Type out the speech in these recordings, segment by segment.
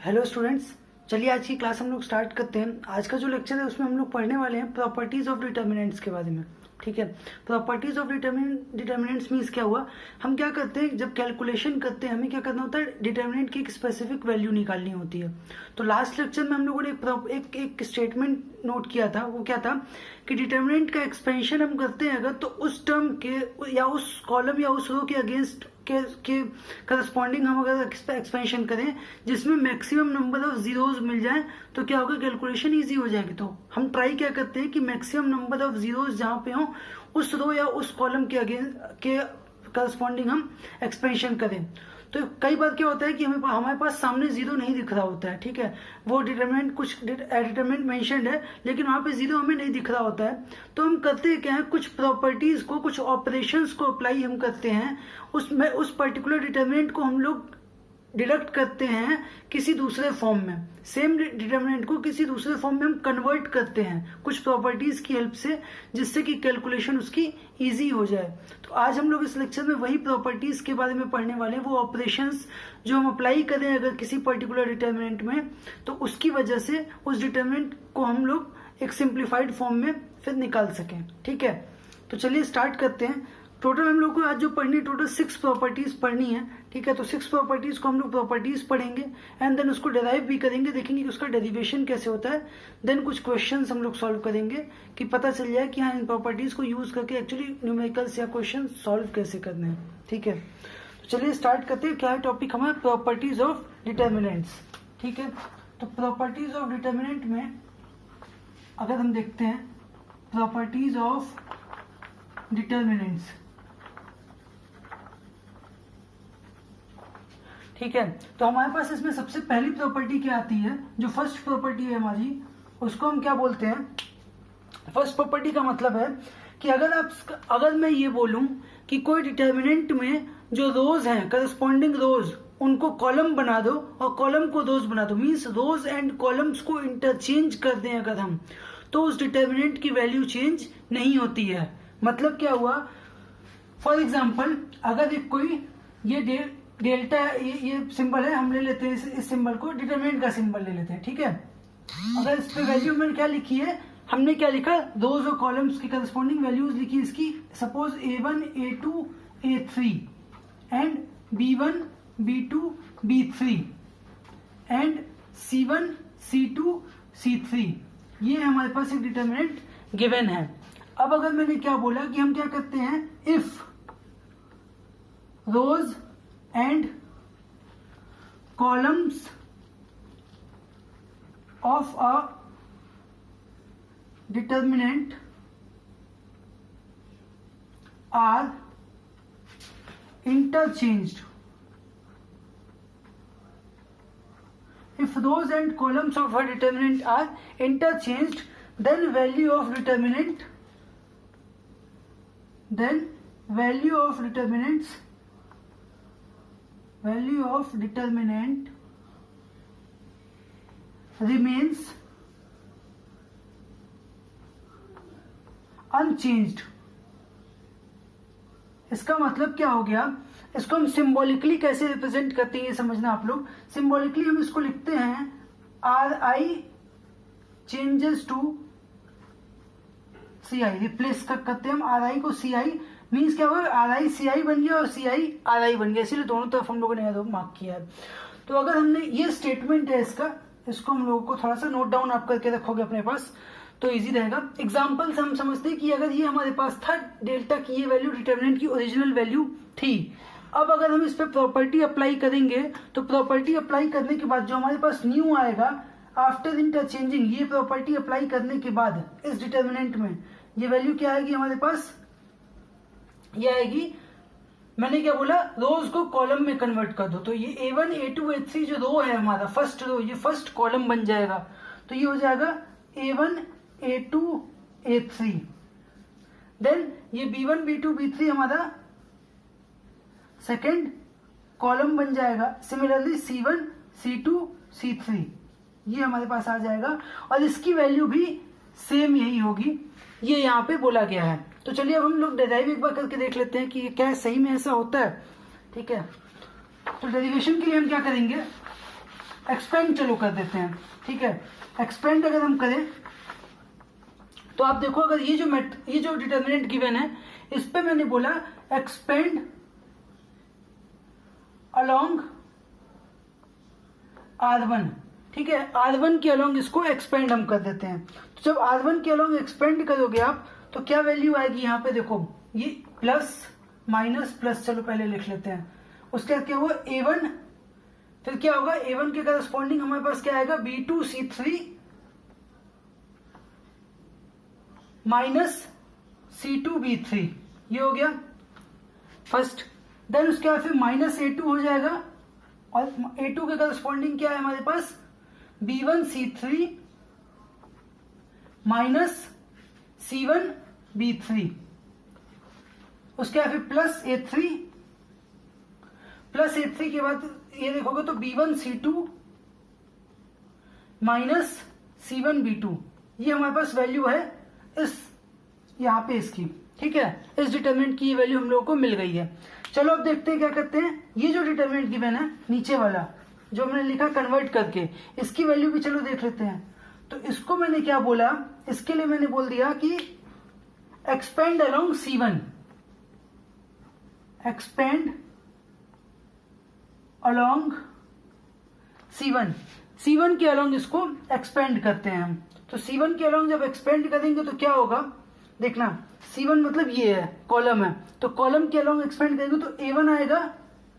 Hello students, चलिए आज की क्लास हम लोग स्टार्ट करते हैं। आज का जो लेक्चर है उसमें हम लोग पढ़ने वाले हैं प्रॉपर्टीज ऑफ डिटर्मिनेंट्स के बारे में। ठीक है, प्रॉपर्टीज ऑफ डिटर्मिनेंट्स मीन्स क्या हुआ, हम क्या करते हैं जब कैलकुलेशन करते हैं हमें क्या करना होता है, डिटर्मिनेंट की एक स्पेसिफिक वैल्यू निकालनी होती है। तो लास्ट लेक्चर में हम लोगों ने एक स्टेटमेंट नोट किया था, वो क्या था कि डिटर्मिनेंट का एक्सपेंशन हम करते हैं अगर, तो उस टर्म के या उस कॉलम या उस रो के अगेंस्ट के करस्पॉन्डिंग हम अगर एक्सपेंशन करें जिसमें मैक्सिमम नंबर ऑफ जीरोज मिल जाए तो क्या होगा, कैलकुलेशन इजी हो जाएगी। तो हम ट्राई क्या करते हैं कि मैक्सिमम नंबर ऑफ जीरोज जहां पे हो उस रो या उस कॉलम के अगेंस्ट के करस्पॉन्डिंग हम एक्सपेंशन करें। तो कई बार क्या होता है कि हमारे पास सामने जीरो नहीं दिख रहा होता है, ठीक है, वो डिटरमिनेंट कुछ डिटरमिनेंट मेंशन्ड है लेकिन वहां पे जीरो हमें नहीं दिख रहा होता है। तो हम करते क्या है, कुछ प्रॉपर्टीज को, कुछ ऑपरेशंस को अप्लाई हम करते हैं, उसमें उस पर्टिकुलर डिटरमिनेंट को हम लोग डिडक्ट करते हैं किसी दूसरे फॉर्म में, सेम डिटरमिनेंट को किसी दूसरे फॉर्म में हम कन्वर्ट करते हैं कुछ प्रॉपर्टीज की हेल्प से, जिससे कि कैलकुलेशन उसकी इजी हो जाए। तो आज हम लोग इस लेक्चर में वही प्रॉपर्टीज के बारे में पढ़ने वाले हैं, वो ऑपरेशंस जो हम अप्लाई करें अगर किसी पर्टिकुलर डिटरमिनेंट में, तो उसकी वजह से उस डिटरमिनेंट को हम लोग एक सिंप्लीफाइड फॉर्म में फिर निकाल सकें। ठीक है, तो चलिए स्टार्ट करते हैं। टोटल हम लोग को आज जो पढ़नी है, टोटल 6 प्रॉपर्टीज पढ़नी है। ठीक है, तो 6 प्रॉपर्टीज को हम लोग प्रॉपर्टीज पढ़ेंगे एंड देन उसको डेराइव भी करेंगे, देखेंगे कि उसका डेरिवेशन कैसे होता है। देन कुछ क्वेश्चंस हम लोग सॉल्व करेंगे कि पता चल जाए कि हाँ इन प्रॉपर्टीज को यूज करके एक्चुअली न्यूमेरिकल्स या क्वेश्चन सॉल्व कैसे करने हैं। ठीक है, तो चलिए स्टार्ट करते हैं। क्या है टॉपिक हमारा, प्रॉपर्टीज ऑफ डिटर्मिनेंट्स। ठीक है, तो प्रॉपर्टीज ऑफ डिटर्मिनेंट में अगर हम देखते हैं प्रॉपर्टीज ऑफ डिटर्मिनेंट्स, ठीक है, तो हमारे पास इसमें सबसे पहली प्रॉपर्टी क्या आती है, जो फर्स्ट प्रॉपर्टी है हमारी, उसको हम क्या बोलते हैं, फर्स्ट प्रॉपर्टी का मतलब है कि अगर मैं ये बोलूं कि कोई डिटर्मिनेंट में जो रोज हैं, करस्पॉन्डिंग रोज, उनको कॉलम बना दो और कॉलम को रोज बना दो, मींस रोज एंड कॉलम्स को इंटरचेंज कर दें अगर हम, तो उस डिटर्मिनेंट की वैल्यू चेंज नहीं होती है। मतलब क्या हुआ, फॉर एग्जाम्पल अगर एक कोई ये डेल्टा ये सिंबल है, हम ले लेते हैं इस सिंबल को, डिटरमिनेंट का सिंबल ले लेते हैं। ठीक है, अगर इस पे वैल्यू मैंने क्या लिखी है, हमने क्या लिखा, रोज और कॉलम्स की करस्पॉन्डिंग वैल्यूज लिखी इसकी, suppose A1 A2 A3 and B1 B2 B3 and C1 C2 C3, ये हमारे पास एक डिटरमिनेंट गिवन है। अब अगर मैंने क्या बोला कि हम क्या करते हैं, if rows and columns of a determinant are interchanged, if rows and columns of a determinant are interchanged, then value of determinants remains unchanged। इसका मतलब क्या हो गया, इसको हम सिंबॉलिकली कैसे रिप्रेजेंट करते हैं ये समझना आप लोग। सिंबॉलिकली हम इसको लिखते हैं RI changes to CI, replace करते हैं हम RI को CI, मीन्स क्या होगा, RI CI बन गया और CI RI बन गया, इसीलिए दोनों तरफ हम लोगों ने मार्क किया है। तो अगर हमने ये स्टेटमेंट है इसको हम लोगों को थोड़ा सा नोट डाउन आप करके रखोगे अपने पास तो इजी रहेगा। एग्जाम्पल से हम समझते हैं कि अगर ये हमारे पास था डेल्टा की ये वैल्यू डिटरमिनेंट की ओरिजिनल वैल्यू थी, अब अगर हम इस पे प्रॉपर्टी अप्लाई करेंगे तो प्रॉपर्टी अप्लाई करने के बाद जो हमारे पास न्यू आएगा आफ्टर इंटरचेंजिंग, ये प्रॉपर्टी अप्लाई करने के बाद इस डिटरमिनेंट में ये वैल्यू क्या आएगी हमारे पास, ये आएगी, मैंने क्या बोला, रोज को कॉलम में कन्वर्ट कर दो, तो ये A1 A2 A3 जो रो है हमारा फर्स्ट रो, ये फर्स्ट कॉलम बन जाएगा, तो ये हो जाएगा A1 A2 A3, देन ये B1 B2 B3 हमारा सेकेंड कॉलम बन जाएगा, सिमिलरली C1 C2 C3 ये हमारे पास आ जाएगा और इसकी वैल्यू भी सेम यही होगी, ये यहाँ पे बोला गया है। तो चलिए अब हम लोग डेराइव एक बार करके देख लेते हैं कि क्या सही में ऐसा होता है। ठीक है, तो डेरिवेशन के लिए हम क्या करेंगे, एक्सपेंड चलो कर देते हैं, ठीक है। एक्सपेंड अगर हम करें तो आप देखो, अगर ये जो डिटर्मिनेंट गिवन है इस पे मैंने बोला एक्सपेंड अलोंग R1, ठीक है। R1 के अलोंग इसको एक्सपेंड हम कर देते हैं। तो जब R1 के अलोंग एक्सपेंड करोगे आप तो क्या वैल्यू आएगी यहाँ पे, देखो ये प्लस माइनस प्लस, चलो पहले लिख लेते हैं। उसके बाद क्या हुआ A1, फिर क्या होगा A1 के करस्पॉन्डिंग हमारे पास क्या आएगा B2C3 माइनस C2B3, ये हो गया फर्स्ट। देन उसके बाद फिर माइनस A2 हो जाएगा, और A2 के करस्पॉन्डिंग क्या है हमारे पास B1C3 माइनस C1B3। उसके बाद फिर प्लस A3, प्लस A3 के बाद ये देखोगे तो B1C2 माइनस C1B2, ये हमारे पास वैल्यू है इस यहाँ पे इसकी, ठीक है। इस डिटरमिनेंट की वैल्यू हम लोगों को मिल गई है। चलो अब देखते हैं क्या करते हैं, ये जो डिटरमिनेंट गिवन है नीचे वाला जो मैंने लिखा कन्वर्ट करके, इसकी वैल्यू भी चलो देख लेते हैं। तो इसको मैंने क्या बोला, इसके लिए मैंने बोल दिया कि expand along C1, expand along C1 के अलोंग इसको एक्सपेंड करते हैं हम। तो C1 के अलोंग जब एक्सपेंड करेंगे तो क्या होगा, देखना C1 मतलब ये है कॉलम है, तो कॉलम के अलोंग एक्सपेंड करेंगे तो A1 आएगा,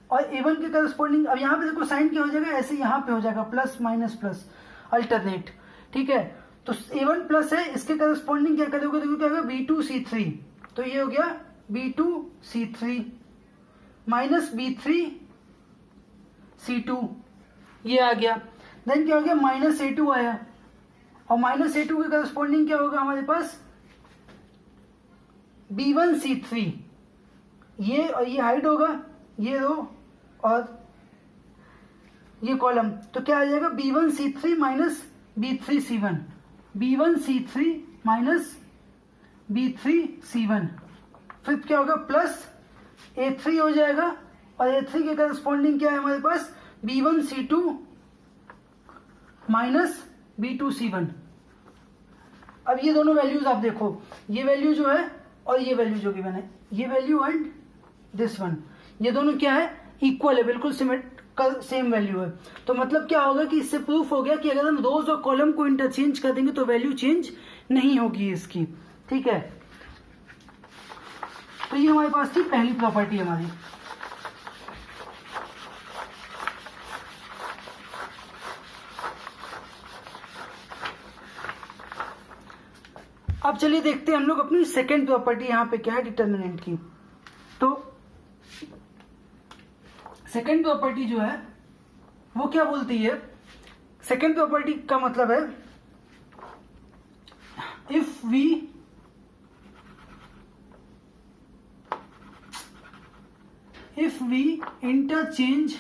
और A1 के करस्पॉन्डिंग अब यहाँ पे देखो साइन क्या हो जाएगा, ऐसे यहाँ पे हो जाएगा प्लस माइनस प्लस अल्टरनेट, ठीक है। तो A1 प्लस है, इसके करस्पॉन्डिंग क्या करोगे, देखो क्या होगा B2C3, तो ये हो गया B2C3 माइनस B3C2, ये आ गया। देन क्या हो गया माइनस A2 आया, और माइनस A2 के करस्पॉन्डिंग क्या होगा हमारे पास B1C3, ये और ये हाइट होगा, ये रो और ये कॉलम, तो क्या आ जाएगा B1C3 minus B3C1, B1C3 minus B3C1, फिर क्या होगा प्लस A3 हो जाएगा, और A3 के करस्पॉन्डिंग क्या है हमारे पास B1C2 माइनस B2C1। अब ये दोनों वैल्यूज आप देखो, ये वैल्यू जो है और ये वैल्यू जो गिवन है, ये वैल्यू एंड दिस वन, ये दोनों क्या है इक्वल है, बिल्कुल सेम वैल्यू है। तो मतलब क्या होगा कि इससे प्रूफ हो गया कि अगर हम रोज और कॉलम को इंटरचेंज कर देंगे तो वैल्यू चेंज नहीं होगी इसकी, ठीक है। तो ये हमारे पास थी पहली प्रॉपर्टी हमारी। अब चलिए देखते हैं हम लोग अपनी सेकेंड प्रॉपर्टी यहाँ पे क्या है डिटर्मिनेंट की। तो सेकेंड प्रॉपर्टी जो है वो क्या बोलती है, सेकेंड प्रॉपर्टी का मतलब है if we interchange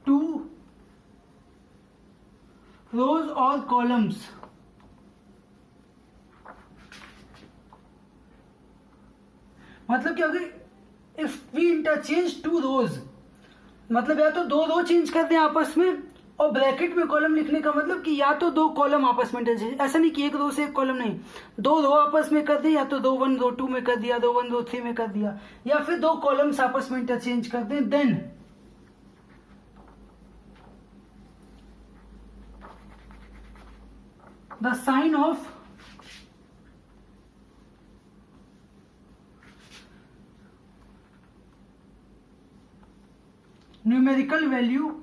two rows और कॉलम्स मतलब क्या होगा, if we interchange two rows मतलब या तो दो रो चेंज करते हैं आपस में, और ब्रैकेट में कॉलम लिखने का मतलब कि या तो दो कॉलम आपस में इंटरचेंज, ऐसा नहीं कि एक रो से एक कॉलम नहीं, दो रो आपस में कर दिया, या तो 2 1 2 2 में कर दिया, 2 1 2 3 में कर दिया, या फिर दो कॉलम्स आपस में इंटरचेंज कर दें, then the sign of numerical value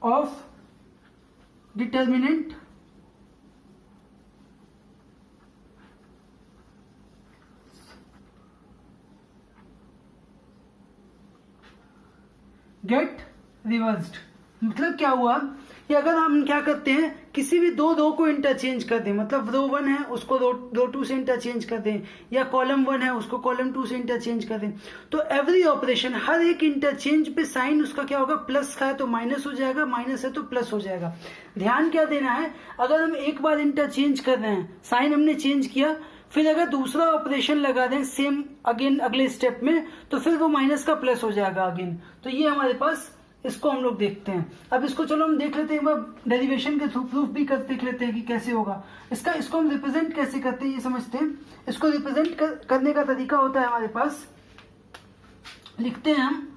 of determinant get reversed। मतलब क्या हुआ कि अगर हम क्या करते हैं किसी भी दो रो को इंटरचेंज कर दें, मतलब रो 1 है उसको रो 2 से इंटरचेंज कर दें, या कॉलम 1 है उसको कॉलम 2 से इंटरचेंज कर दें, तो एवरी ऑपरेशन हर एक इंटरचेंज पे साइन उसका क्या होगा, प्लस का है तो माइनस हो जाएगा, माइनस है तो प्लस हो जाएगा। ध्यान क्या देना है, अगर हम एक बार इंटरचेंज कर रहे हैं, साइन हमने चेंज किया, फिर अगर दूसरा ऑपरेशन लगा दें सेम अगेन अगले स्टेप में, तो फिर वो माइनस का प्लस हो जाएगा अगेन। तो ये हमारे पास, इसको हम लोग देखते हैं। अब इसको चलो हम देख लेते हैं, डेरिवेशन के थ्रू प्रूफ भी कर देख लेते हैं कि कैसे होगा इसको हम रिप्रेजेंट कैसे करते हैं ये समझते हैं। इसको रिप्रेजेंट करने का तरीका होता है हमारे पास, लिखते हैं हम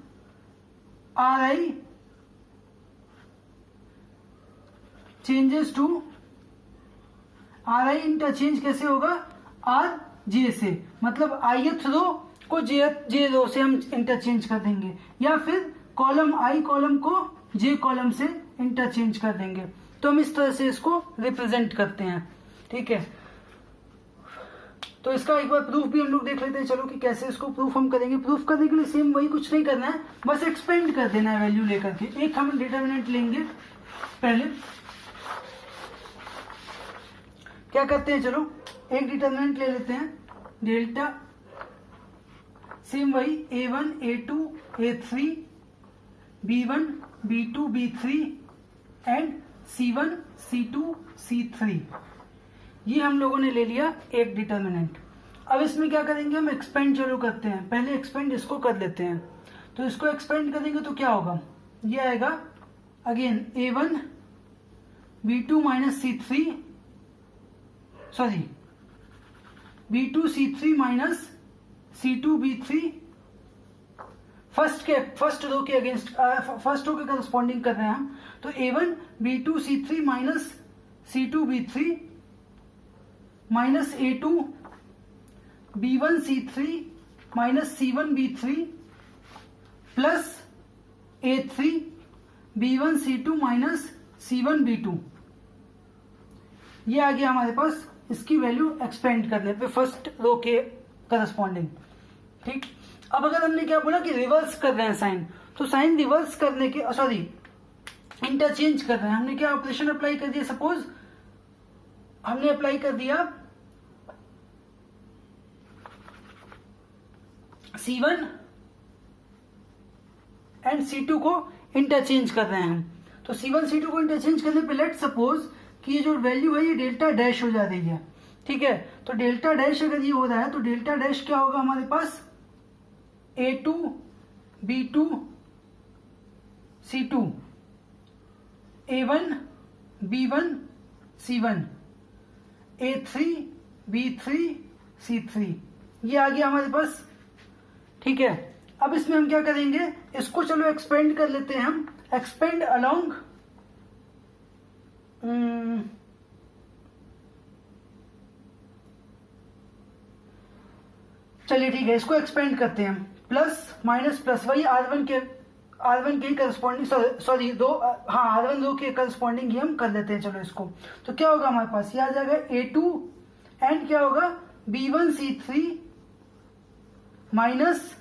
R I changes to, R I interchange कैसे होगा, आर जे से, मतलब ith रो को जे रो से हम इंटरचेंज कर देंगे, या फिर कॉलम आई कॉलम को जे कॉलम से इंटरचेंज कर देंगे। तो हम इस तरह से इसको रिप्रेजेंट करते हैं, ठीक है। तो इसका एक बार प्रूफ भी हम लोग देख लेते हैं, चलो कि कैसे इसको प्रूफ हम करेंगे। प्रूफ करने के लिए सेम वही, कुछ नहीं करना है, बस एक्सपेंड कर देना है वैल्यू लेकर के। एक हम डिटर्मिनेंट लेंगे, पहले क्या करते हैं, चलो एक डिटर्मिनेंट ले लेते हैं, डेल्टा, सेम वही a1 a2 a3 b1 b2 b3 and c1 c2 c3। ये हम लोगों ने ले लिया एक डिटर्मिनेंट। अब इसमें क्या करेंगे, हम एक्सपेंड चालू करते हैं। पहले एक्सपेंड इसको कर लेते हैं, तो इसको एक्सपेंड करेंगे तो क्या होगा, ये आएगा again a1 b2 minus c3, sorry b2 c3 minus c2 b3, first row के अगेंस्ट, फर्स्ट रो के करस्पॉन्डिंग कर रहे हैं हम। तो a1 b2 c3 minus c2 b3 minus a2 b1 c3 minus c1 b3 plus a3 b1 c2 minus c1 b2। ये आ गया हमारे पास इसकी वैल्यू एक्सपेंड करने पे फर्स्ट रो के करस्पॉन्डिंग, ठीक। अब अगर हमने क्या बोला कि रिवर्स कर रहे हैं साइन, तो साइन रिवर्स करने के, सॉरी इंटरचेंज कर रहे हैं, हमने क्या ऑपरेशन अप्लाई कर दिया, सपोज हमने अप्लाई कर दिया C1 एंड C2 को इंटरचेंज कर रहे हैं हम। तो C1 C2 को इंटरचेंज करने पे लेट सपोज कि ये जो वैल्यू है ये डेल्टा डैश हो जा रही है, ठीक है। तो डेल्टा डैश अगर ये हो रहा है, तो डेल्टा डैश क्या होगा हमारे पास, a2 b2 c2 a1 b1 c1 a3 b3 c3, ये आ गया हमारे पास, ठीक है। अब इसमें हम क्या करेंगे, इसको चलो एक्सपेंड कर लेते हैं हम, एक्सपेंड अलोंग चलिए ठीक है, इसको एक्सपेंड करते हैं, प्लस माइनस प्लस, वही R1 के करस्पॉन्डिंग, सॉरी दो, हाँ R1 रो के करस्पॉन्डिंग ही हम कर लेते हैं। चलो इसको, तो क्या होगा हमारे पास, ये आ जाएगा a2 एंड क्या होगा b1 c3 minus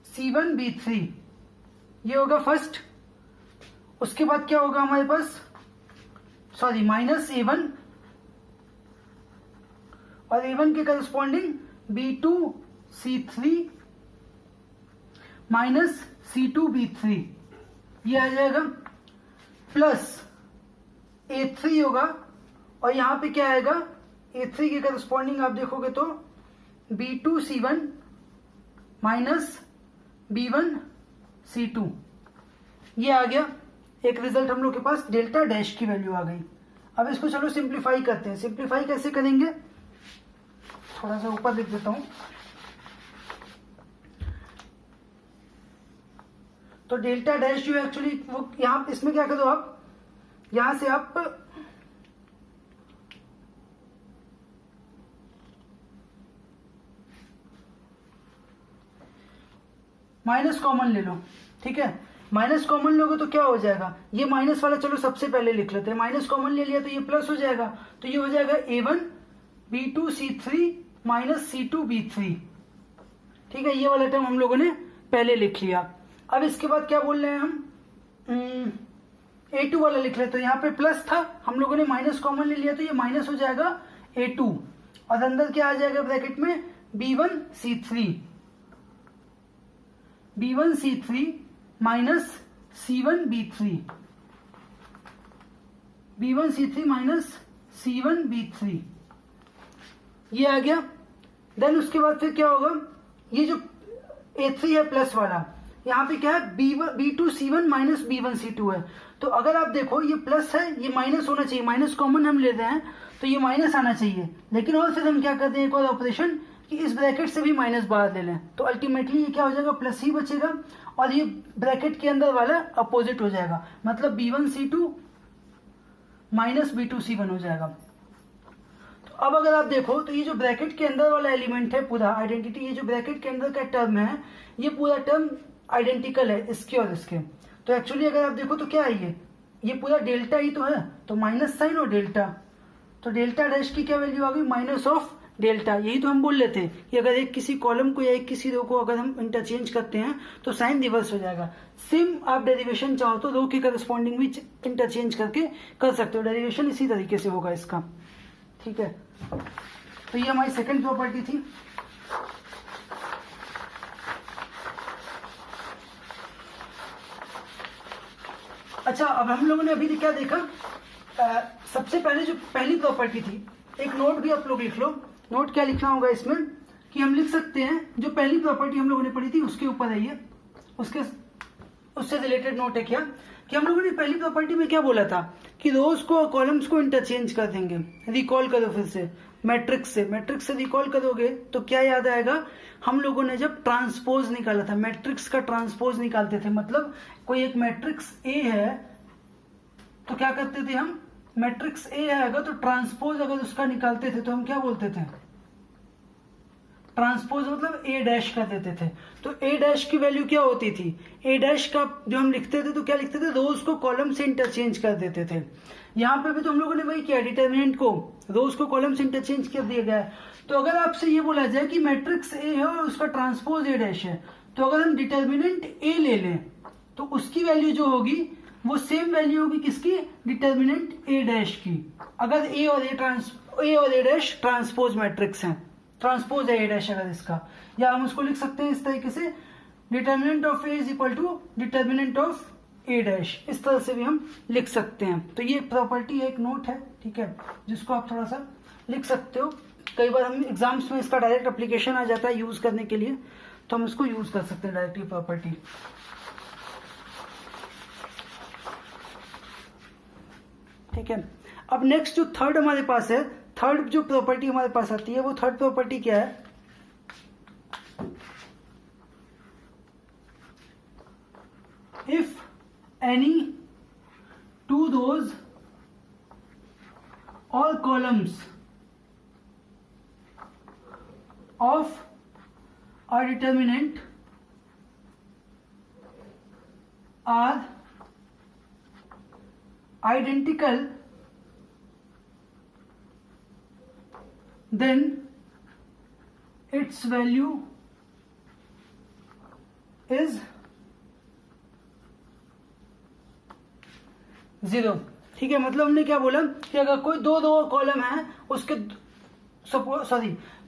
c1 b3, ये होगा फर्स्ट। उसके बाद क्या होगा हमारे पास, सॉरी माइनस a1 और a1 के corresponding b2 c3 minus c2 b3, ये आ जाएगा, प्लस a3 होगा, और यहां पे क्या आएगा, a3 के करस्पॉन्डिंग आप देखोगे तो b2 c1 minus b1 c2, ये आ गया एक रिजल्ट हम लोग के पास, डेल्टा डैश की वैल्यू आ गई। अब इसको चलो सिंप्लीफाई करते हैं। सिंप्लीफाई कैसे करेंगे, थोड़ा सा ऊपर लिख देता हूं। तो डेल्टा डैश जो है एक्चुअली वो यहां, इसमें क्या करो आप, यहां से आप माइनस कॉमन ले लो, ठीक है। माइनस कॉमन लोगे तो क्या हो जाएगा, ये माइनस वाला चलो सबसे पहले लिख लेते हैं, माइनस कॉमन ले लिया तो ये प्लस हो जाएगा, तो ये हो जाएगा a1 b2 c3 minus c2 b3, ठीक है। ये वाला टर्म हम लोगों ने पहले लिख लिया। अब इसके बाद क्या बोल रहे हैं हम, a2 वाला लिख लेते, तो यहाँ पे प्लस था, हम लोगों ने माइनस कॉमन ले लिया, तो ये माइनस हो जाएगा a2, और अंदर क्या आ जाएगा ब्रैकेट में b1 c3 minus c1 b3 minus c1 b3, ये आ गया। देन उसके बाद फिर क्या होगा, ये जो A3 है प्लस वाला, यहाँ पे क्या है B2C1 माइनस B1C2 है। तो अगर आप देखो ये प्लस है, ये माइनस होना चाहिए, माइनस कॉमन हम लेते हैं तो ये माइनस आना चाहिए, लेकिन और फिर हम क्या करते हैं एक और ऑपरेशन कि इस ब्रैकेट से भी माइनस बाहर ले लें, तो अल्टीमेटली ये क्या हो जाएगा, प्लस ही बचेगा और ये ब्रैकेट के अंदर वाला अपोजिट हो जाएगा, मतलब B1C2 माइनस B2C1 हो जाएगा। तो अब अगर आप देखो तो ये जो ब्रैकेट के अंदर वाला एलिमेंट है पूरा आइडेंटिटी, ये जो ब्रैकेट के अंदर का टर्म है ये पूरा टर्म आइडेंटिकल है इसके और इसके। तो एक्चुअली अगर आप देखो तो क्या है, ये पूरा डेल्टा ही तो है, तो माइनस साइन और डेल्टा, तो डेल्टा डैश की क्या वैल्यू आ गई, माइनस ऑफ डेल्टा। यही तो हम बोल रहे थे कि अगर एक किसी कॉलम को या एक किसी रो को अगर हम इंटरचेंज करते हैं तो साइन रिवर्स हो जाएगा। सेम आप डेरिवेशन चाहो तो रो के करस्पॉन्डिंग भी इंटरचेंज करके कर सकते हो, डेरिवेशन इसी तरीके से होगा इसका, ठीक है। तो ये हमारी सेकंड प्रॉपर्टी थी। अच्छा, अब हम लोगों ने अभी क्या देखा, सबसे पहले जो पहली प्रॉपर्टी थी, एक नोट भी आप लोग लिख लो। नोट क्या लिखना होगा इसमें कि हम लिख सकते हैं जो पहली प्रॉपर्टी हम लोगों ने पढ़ी थी उसके ऊपर है ये, उससे रिलेटेड नोट है क्या कि हम लोगों ने पहली प्रॉपर्टी में क्या बोला था कि रोज को और कॉलम्स को इंटरचेंज कर देंगे। रिकॉल करो फिर से मैट्रिक्स से रिकॉल करोगे तो क्या याद आएगा, हम लोगों ने जब ट्रांसपोज निकाला था, मैट्रिक्स का ट्रांसपोज निकालते थे, मतलब कोई एक मैट्रिक्स ए है तो क्या करते थे हम, मैट्रिक्स ए है अगर तो ट्रांसपोज अगर उसका निकालते थे तो हम क्या बोलते थे, ट्रांसपोज मतलब ए डैश कर देते थे। तो ए डैश की वैल्यू क्या होती थी, ए डैश का जो हम लिखते थे तो क्या लिखते थे, रोज को कॉलम से इंटरचेंज कर देते थे। यहाँ पे भी तो हम लोगों ने वही किया, डिटर्मिनेंट को रोज को कॉलम से इंटरचेंज कर दिया गया है। तो अगर आपसे ये बोला जाए कि मैट्रिक्स ए है और उसका ट्रांसपोज ए डैश है, तो अगर हम डिटर्मिनेंट ए ले लें तो उसकी वैल्यू जो होगी वो सेम वैल्यू होगी किसकी, डिटर्मिनेंट ए डैश की। अगर ए और ए डैश ट्रांसपोज मैट्रिक्स हैं, ट्रांसपोज है ए डैश अगर इसका, या हम उसको लिख सकते हैं इस तरीके से, determinant of A is equal to determinant of A dash, इस तरह से भी हम लिख सकते हैं। तो ये प्रॉपर्टी एक नोट है, ठीक है, जिसको आप थोड़ा सा लिख सकते हो। कई बार हम एग्जाम्स में इसका डायरेक्ट एप्लीकेशन आ जाता है यूज करने के लिए, तो हम इसको यूज कर सकते हैं डायरेक्टली प्रॉपर्टी। ठीक है, अब नेक्स्ट जो थर्ड हमारे पास है, थर्ड जो प्रॉपर्टी हमारे पास आती है वो थर्ड प्रॉपर्टी क्या है, if any two rows all columns of a determinant are identical, then its value is 0। ठीक है, मतलब हमने क्या बोला कि अगर कोई दो कॉलम है उसके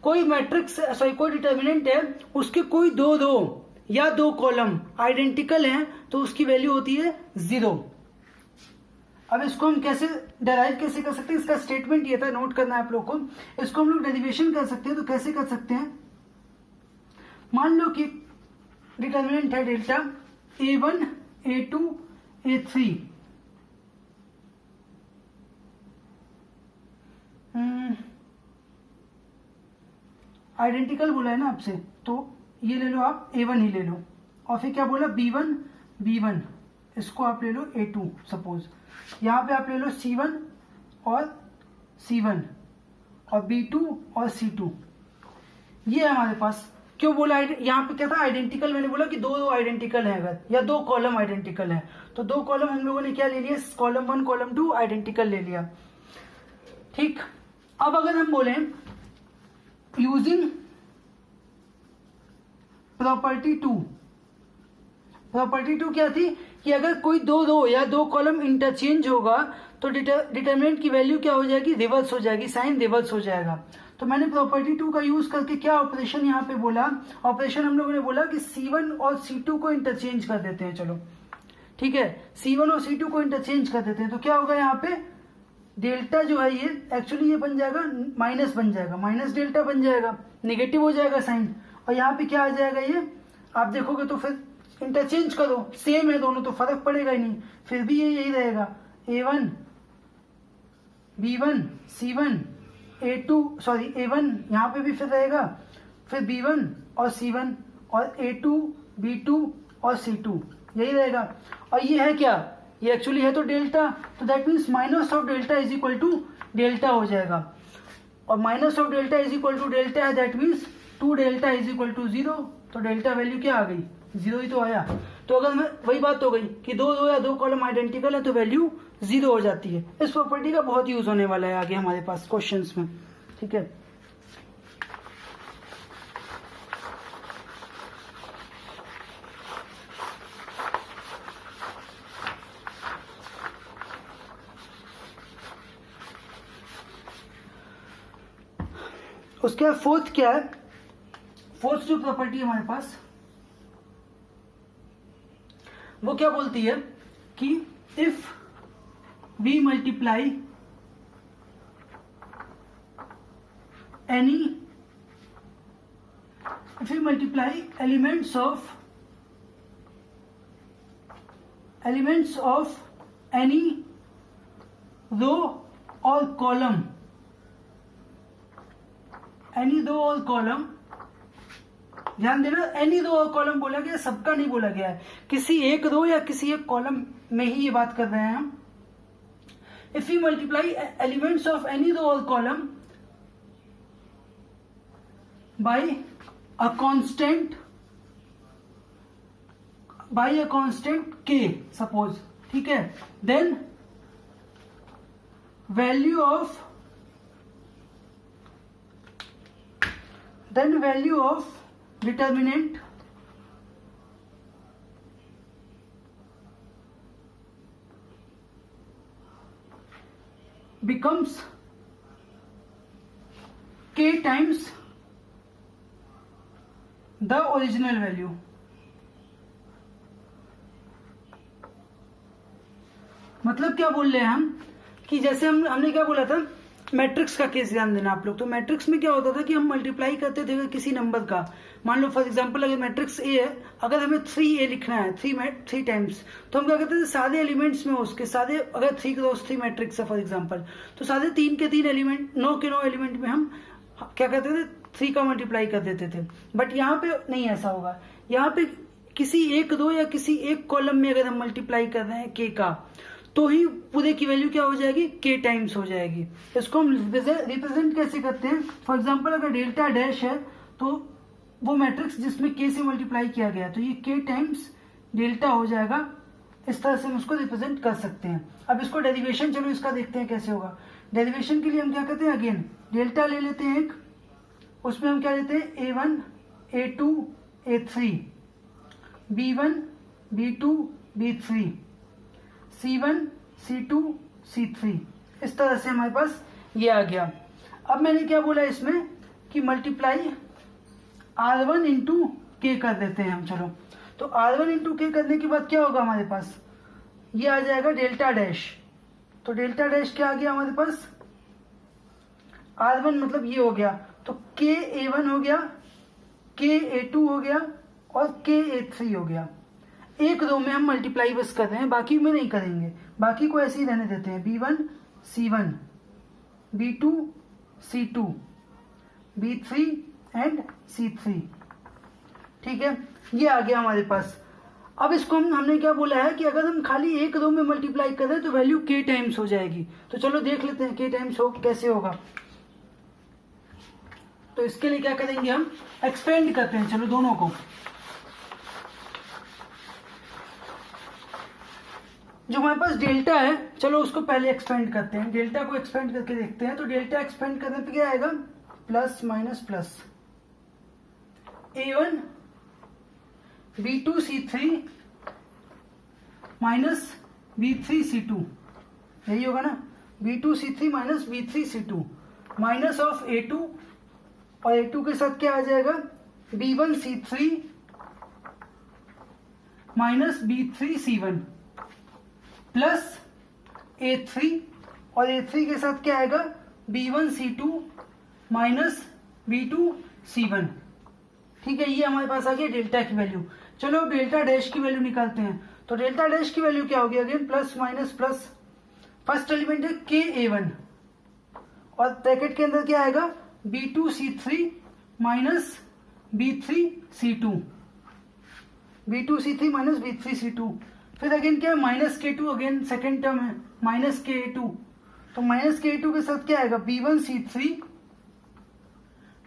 कोई मैट्रिक्स कोई डिटर्मिनेंट है उसके कोई दो कॉलम आइडेंटिकल हैं तो उसकी वैल्यू होती है 0। अब इसको हम कैसे डेराइव कैसे कर सकते हैं, इसका स्टेटमेंट ये था, नोट करना है आप लोग को। इसको हम लोग डेरिवेशन कर सकते हैं, तो कैसे कर सकते हैं, मान लो कि डिटर्मिनेंट है delta A1 A2 A3, identical बोला है ना आपसे, तो ये ले लो आप A1 ही ले लो, और फिर क्या बोला B1 इसको आप ले लो A2 सपोज, यहाँ पे आप ले लो C1 और C1 और B2 और C2। ये है हमारे पास, क्यों बोला यहाँ पे क्या था, आइडेंटिकल, मैंने बोला कि दो आइडेंटिकल है अगर, या दो कॉलम आइडेंटिकल है, तो दो कॉलम हम लोगों ने क्या ले लिया, कॉलम 1 कॉलम 2 आइडेंटिकल ले लिया। ठीक, अब अगर हम बोले यूजिंग प्रॉपर्टी 2 क्या थी कि अगर कोई दो या दो कॉलम इंटरचेंज होगा तो डिटर्मिनेंट की वैल्यू क्या हो जाएगी, रिवर्स हो जाएगी, साइन रिवर्स हो जाएगा। तो मैंने प्रॉपर्टी 2 का यूज करके क्या ऑपरेशन यहाँ पे बोला, ऑपरेशन हम लोगों ने बोला कि C1 और C2 को इंटरचेंज कर देते हैं। चलो ठीक है, C1 और C2 को इंटरचेंज कर देते हैं, तो क्या होगा यहाँ पे डेल्टा जो है ये एक्चुअली ये बन जाएगा माइनस, बन जाएगा माइनस डेल्टा बन जाएगा, नेगेटिव हो जाएगा साइन, और यहाँ पे क्या आ जाएगा ये आप देखोगे तो फिर इंटरचेंज करो, सेम है दोनों तो फर्क पड़ेगा ही नहीं, फिर भी ये यही रहेगा a1 b1 c1 a2 sorry a1 यहाँ पे भी फिर रहेगा, फिर b1 और c1 और a2 b2 और c2 यही रहेगा। और ये है क्या, ये एक्चुअली है तो डेल्टा, तो that means minus of delta is equal to delta हो जाएगा, और minus of delta is equal to delta है, that means 2 delta is equal to 0, तो डेल्टा वैल्यू क्या आ गई, 0 ही तो आया। तो अगर मैं वही बात हो गई कि दो या दो कॉलम आइडेंटिकल है तो वैल्यू 0 हो जाती है। इस प्रॉपर्टी का बहुत यूज होने वाला है आगे हमारे पास क्वेश्चंस में, ठीक है। उसके बाद फोर्थ क्या है, फोर्थ जो प्रॉपर्टी है हमारे पास वो क्या बोलती है कि if we multiply elements of any row और कॉलम, एनी दो और कॉलम, ध्यान देना एनी दो और कॉलम बोला गया, सबका नहीं बोला गया है, किसी एक रो या किसी एक कॉलम में ही ये बात कर रहे हैं हम। If you multiply elements of any दो और column by a constant k suppose, ठीक है, then value of determinant becomes k times the original value। मतलब क्या बोल रहे हैं हम कि जैसे हमने क्या बोला था, मैट्रिक्स का केस ध्यान देना आप लोग। तो मैट्रिक्स में क्या होता था कि हम मल्टीप्लाई करते थे किसी नंबर का, मान लो फॉर एग्जांपल अगर मैट्रिक्स ए है, अगर हमें 3a लिखना है 3 टाइम्स, तो हम क्या करते थे सारे एलिमेंट्स में उसके सारे, अगर 3 क्रॉस 3 मैट्रिक्स है फॉर एग्जांपल, तो सारे 3 के 3 एलिमेंट 9 के 9 एलिमेंट में हम क्या करते थे 3 का मल्टीप्लाई कर देते थे। बट यहाँ पे नहीं ऐसा होगा, यहाँ पे किसी एक रो या किसी एक कॉलम में अगर हम मल्टीप्लाई कर रहे हैं k का, तो ही पूरे की वैल्यू क्या हो जाएगी, k टाइम्स हो जाएगी। इसको हम रिप्रेजेंट कैसे करते हैं, फॉर एग्जांपल अगर डेल्टा डैश है तो वो मैट्रिक्स जिसमें k से मल्टीप्लाई किया गया, तो ये k टाइम्स डेल्टा हो जाएगा। इस तरह से हम उसको रिप्रेजेंट कर सकते हैं। अब इसको डेरिवेशन चलो इसका देखते हैं कैसे होगा। डेरिवेशन के लिए हम क्या करते हैं, अगेन डेल्टा ले लेते हैं एक, उसमें हम क्या लेते हैं a1 a2 a3 b1 b2 b3 c1 c2 c3, इस तरह से हमारे पास ये आ गया। अब मैंने क्या बोला इसमें कि मल्टीप्लाई r1 इंटू के कर देते हैं हम। चलो तो r1 इंटू के करने के बाद क्या होगा हमारे पास, ये आ जाएगा डेल्टा डैश। तो डेल्टा डैश क्या आ गया हमारे पास, r1 मतलब ये हो गया, तो k a1 हो गया, k a2 हो गया और k a3 हो गया। एक रो में हम मल्टीप्लाई बस कर रहे हैं, बाकी में नहीं करेंगे, बाकी को ऐसे ही रहने देते हैं। b1 c1 b2 c2 b3 and c3, ठीक है, ये आ गया हमारे पास। अब इसको हमने क्या बोला है कि अगर हम खाली एक रो में मल्टीप्लाई कर रहे हैं तो वैल्यू k टाइम्स हो जाएगी। तो चलो देख लेते हैं k टाइम्स हो कैसे होगा। तो इसके लिए क्या करेंगे, हम एक्सपेंड करते हैं चलो दोनों को। जो हमारे पास डेल्टा है, चलो उसको पहले एक्सपेंड करते हैं, डेल्टा को एक्सपेंड करके देखते हैं। तो डेल्टा एक्सपेंड करने पे क्या आएगा, plus minus plus a1 b2 c3 minus b3 c2, यही होगा ना, b2 c3 minus b3 c2 minus of a2, और a2 के साथ क्या आ जाएगा b1 c3 minus b3 c1 plus a3 और A3 के साथ क्या आएगा, B1C2 माइनस B2C1। ठीक है, ये हमारे पास आ गया डेल्टा की वैल्यू। चलो अब डेल्टा डैश की वैल्यू निकालते हैं। तो डेल्टा डैश की वैल्यू क्या होगी, again plus minus plus, first element है KA1 और ब्रैकेट के अंदर क्या आएगा, B2C3 minus B3C2, B2C3 minus B3C2। फिर अगेन क्या है, minus K2, again second term है माइनस KA2, तो माइनस KA2 के साथ क्या आएगा, B1C3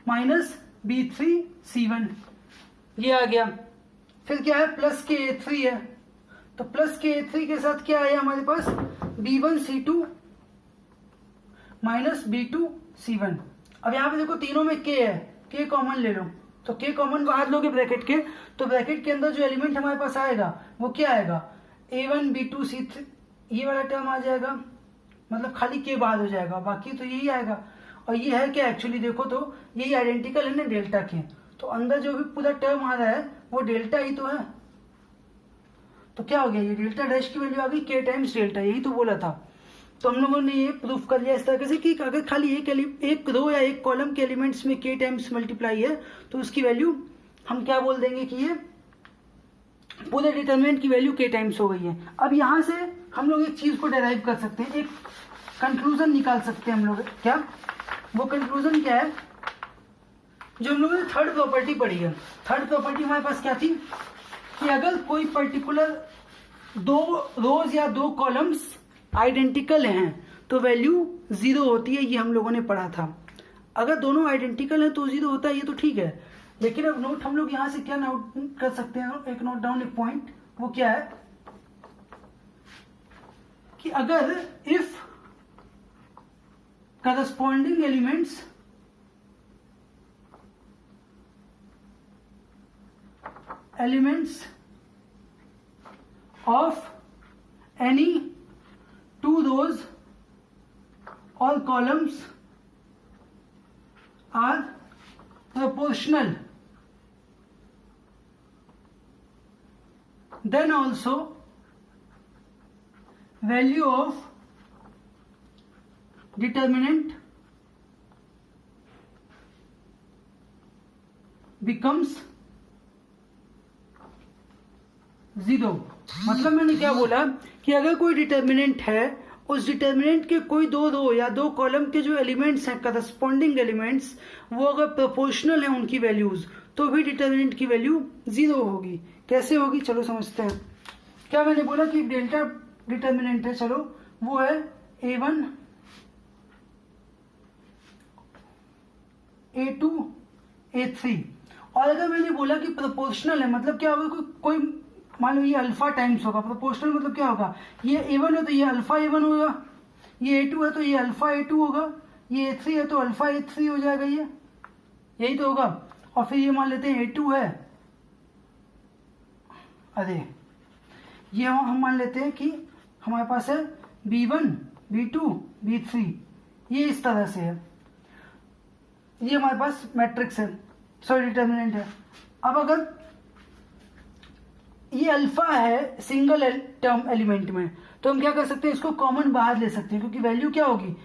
माइनस B3C1, ये आ गया। फिर क्या है, प्लस KA3 है, तो प्लस KA3 के साथ क्या आया हमारे पास, B1C2 माइनस B2C1। अब यहाँ पे देखो तीनों में K है, K कॉमन ले लो, तो K कॉमन बाहर लोगे ब्रैकेट के, तो ब्रैकेट के अंदर जो एलिमेंट हमारे पास आएगा वो क्या आएगा, A1 B2C3, ये वाला टर्म आ जाएगा, मतलब खाली K बाहर हो जाएगा, बाकी तो यही आएगा। और ये है क्या, एक्चुअली देखो तो यही आइडेंटिकल है ना डेल्टा के, तो अंदर जो भी पूरा टर्म आ रहा है वो डेल्टा ही तो है। तो क्या हो गया, ये डेल्टा डैश की वैल्यू आ गई K टाइम्स डेल्टा, यही तो बोला था। तो हम लोगों ने ये प्रूफ कर लिया इस तरीके से कि अगर खाली एक रो या एक कॉलम के एलिमेंट्स में K टाइम्स मल्टीप्लाई है तो उसकी वैल्यू हम क्या बोल देंगे कि ये पूरे डिटरमिनेंट की वैल्यू K टाइम्स हो गई है। अब यहाँ से हम लोग एक चीज को डेराइव कर सकते हैं, एक कंक्लूजन निकाल सकते हैं हम लोग। क्या वो कंक्लूजन क्या है, जो हम लोगों ने थर्ड प्रॉपर्टी पढ़ी है। थर्ड प्रॉपर्टी हमारे पास क्या थी कि अगर कोई पर्टिकुलर दो रोज या दो कॉलम्स आइडेंटिकल हैं तो वैल्यू 0 होती है, ये हम लोगों ने पढ़ा था। अगर दोनों आइडेंटिकल हैं तो 0 होता है, ये तो ठीक है। लेकिन अब नोट हम लोग यहां से क्या नोट कर सकते हैं, एक नोट डाउन एक पॉइंट, वो क्या है कि अगर if corresponding elements of any two rows or columns are proportional, then also value of determinant becomes 0। मतलब मैंने क्या बोला कि अगर कोई डिटर्मिनेंट है, उस डिटर्मिनेंट के कोई दो रो या दो कॉलम के जो एलिमेंट्स हैं करस्पॉन्डिंग एलिमेंट्स, वो अगर प्रोपोर्शनल है उनकी वैल्यूज, तो भी डिटर्मिनेंट की वैल्यू 0 होगी। कैसे होगी, चलो समझते हैं। क्या मैंने बोला कि डेल्टा डिटर्मिनेंट है, चलो वो है A1 A2 A3। और अगर मैंने बोला कि प्रोपोर्शनल है, मतलब क्या होगा, कोई मान लो ये अल्फा टाइम्स होगा। प्रोपोर्शनल मतलब क्या होगा, ये A1 है तो ये अल्फा A1 होगा, ये A2 है तो ये अल्फा A2 होगा, ये A3 है तो अल्फा A3 हो जाएगा, ये यही तो होगा। और फिर ये मान लेते हैं A2 है, अरे ये हम मान लेते हैं कि हमारे पास है B1 B2 B3, ये इस तरह से है, ये हमारे पास मैट्रिक्स है, सॉरी डिटर्मिनेंट है। अब अगर ये अल्फा है सिंगल टर्म एलिमेंट में, तो हम क्या कर सकते हैं, इसको कॉमन बाहर ले सकते हैं, क्योंकि वैल्यू क्या होगी,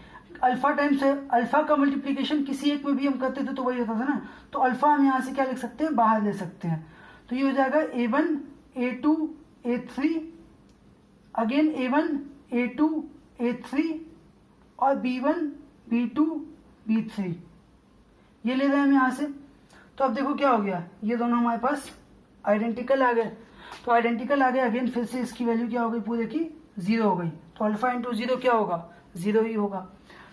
अल्फा टाइम्स है, अल्फा का मल्टीप्लीकेशन किसी एक में भी हम करते थे तो वही होता था ना, तो अल्फा हम यहाँ से क्या लिख सकते हैं, बाहर ले सकते हैं। तो ये हो जाएगा A1 A2 A3, again A1 A2 A3 और B1 B2 B3, ये ले रहे हैं हम यहाँ से। तो अब देखो क्या हो गया, ये दोनों हमारे पास आइडेंटिकल आ गए, तो आइडेंटिकल आ गया, अगेन फिर से इसकी वैल्यू क्या हो गई, पूरे की 0 हो गई, तो अल्फा इंटू 0 क्या होगा, 0 ही होगा।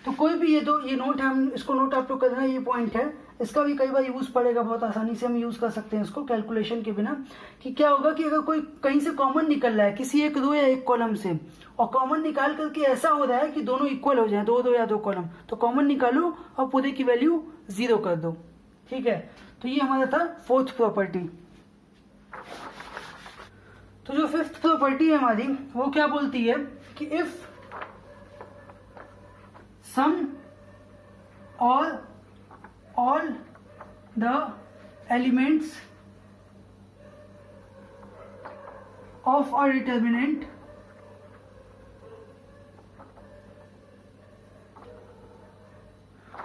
तो कोई भी ये नोट है, हम इसको नोट आप लोग कर देना, ये पॉइंट है, इसका भी कई बार यूज पड़ेगा, बहुत आसानी से हम यूज कर सकते हैं इसको कैलकुलेशन के बिना। कि क्या होगा कि अगर कोई कहीं से कॉमन निकल रहा है किसी एक रो या एक कॉलम से, और कॉमन निकाल करके ऐसा हो रहा है कि दोनों इक्वल हो जाए, दो रो या दो कॉलम, तो कॉमन निकालो और पूरे की वैल्यू 0 कर दो, ठीक है। तो ये हमारा था फोर्थ प्रॉपर्टी। तो जो फिफ्थ प्रॉपर्टी है हमारी, वो क्या बोलती है कि इफ सम और all the elements of a determinant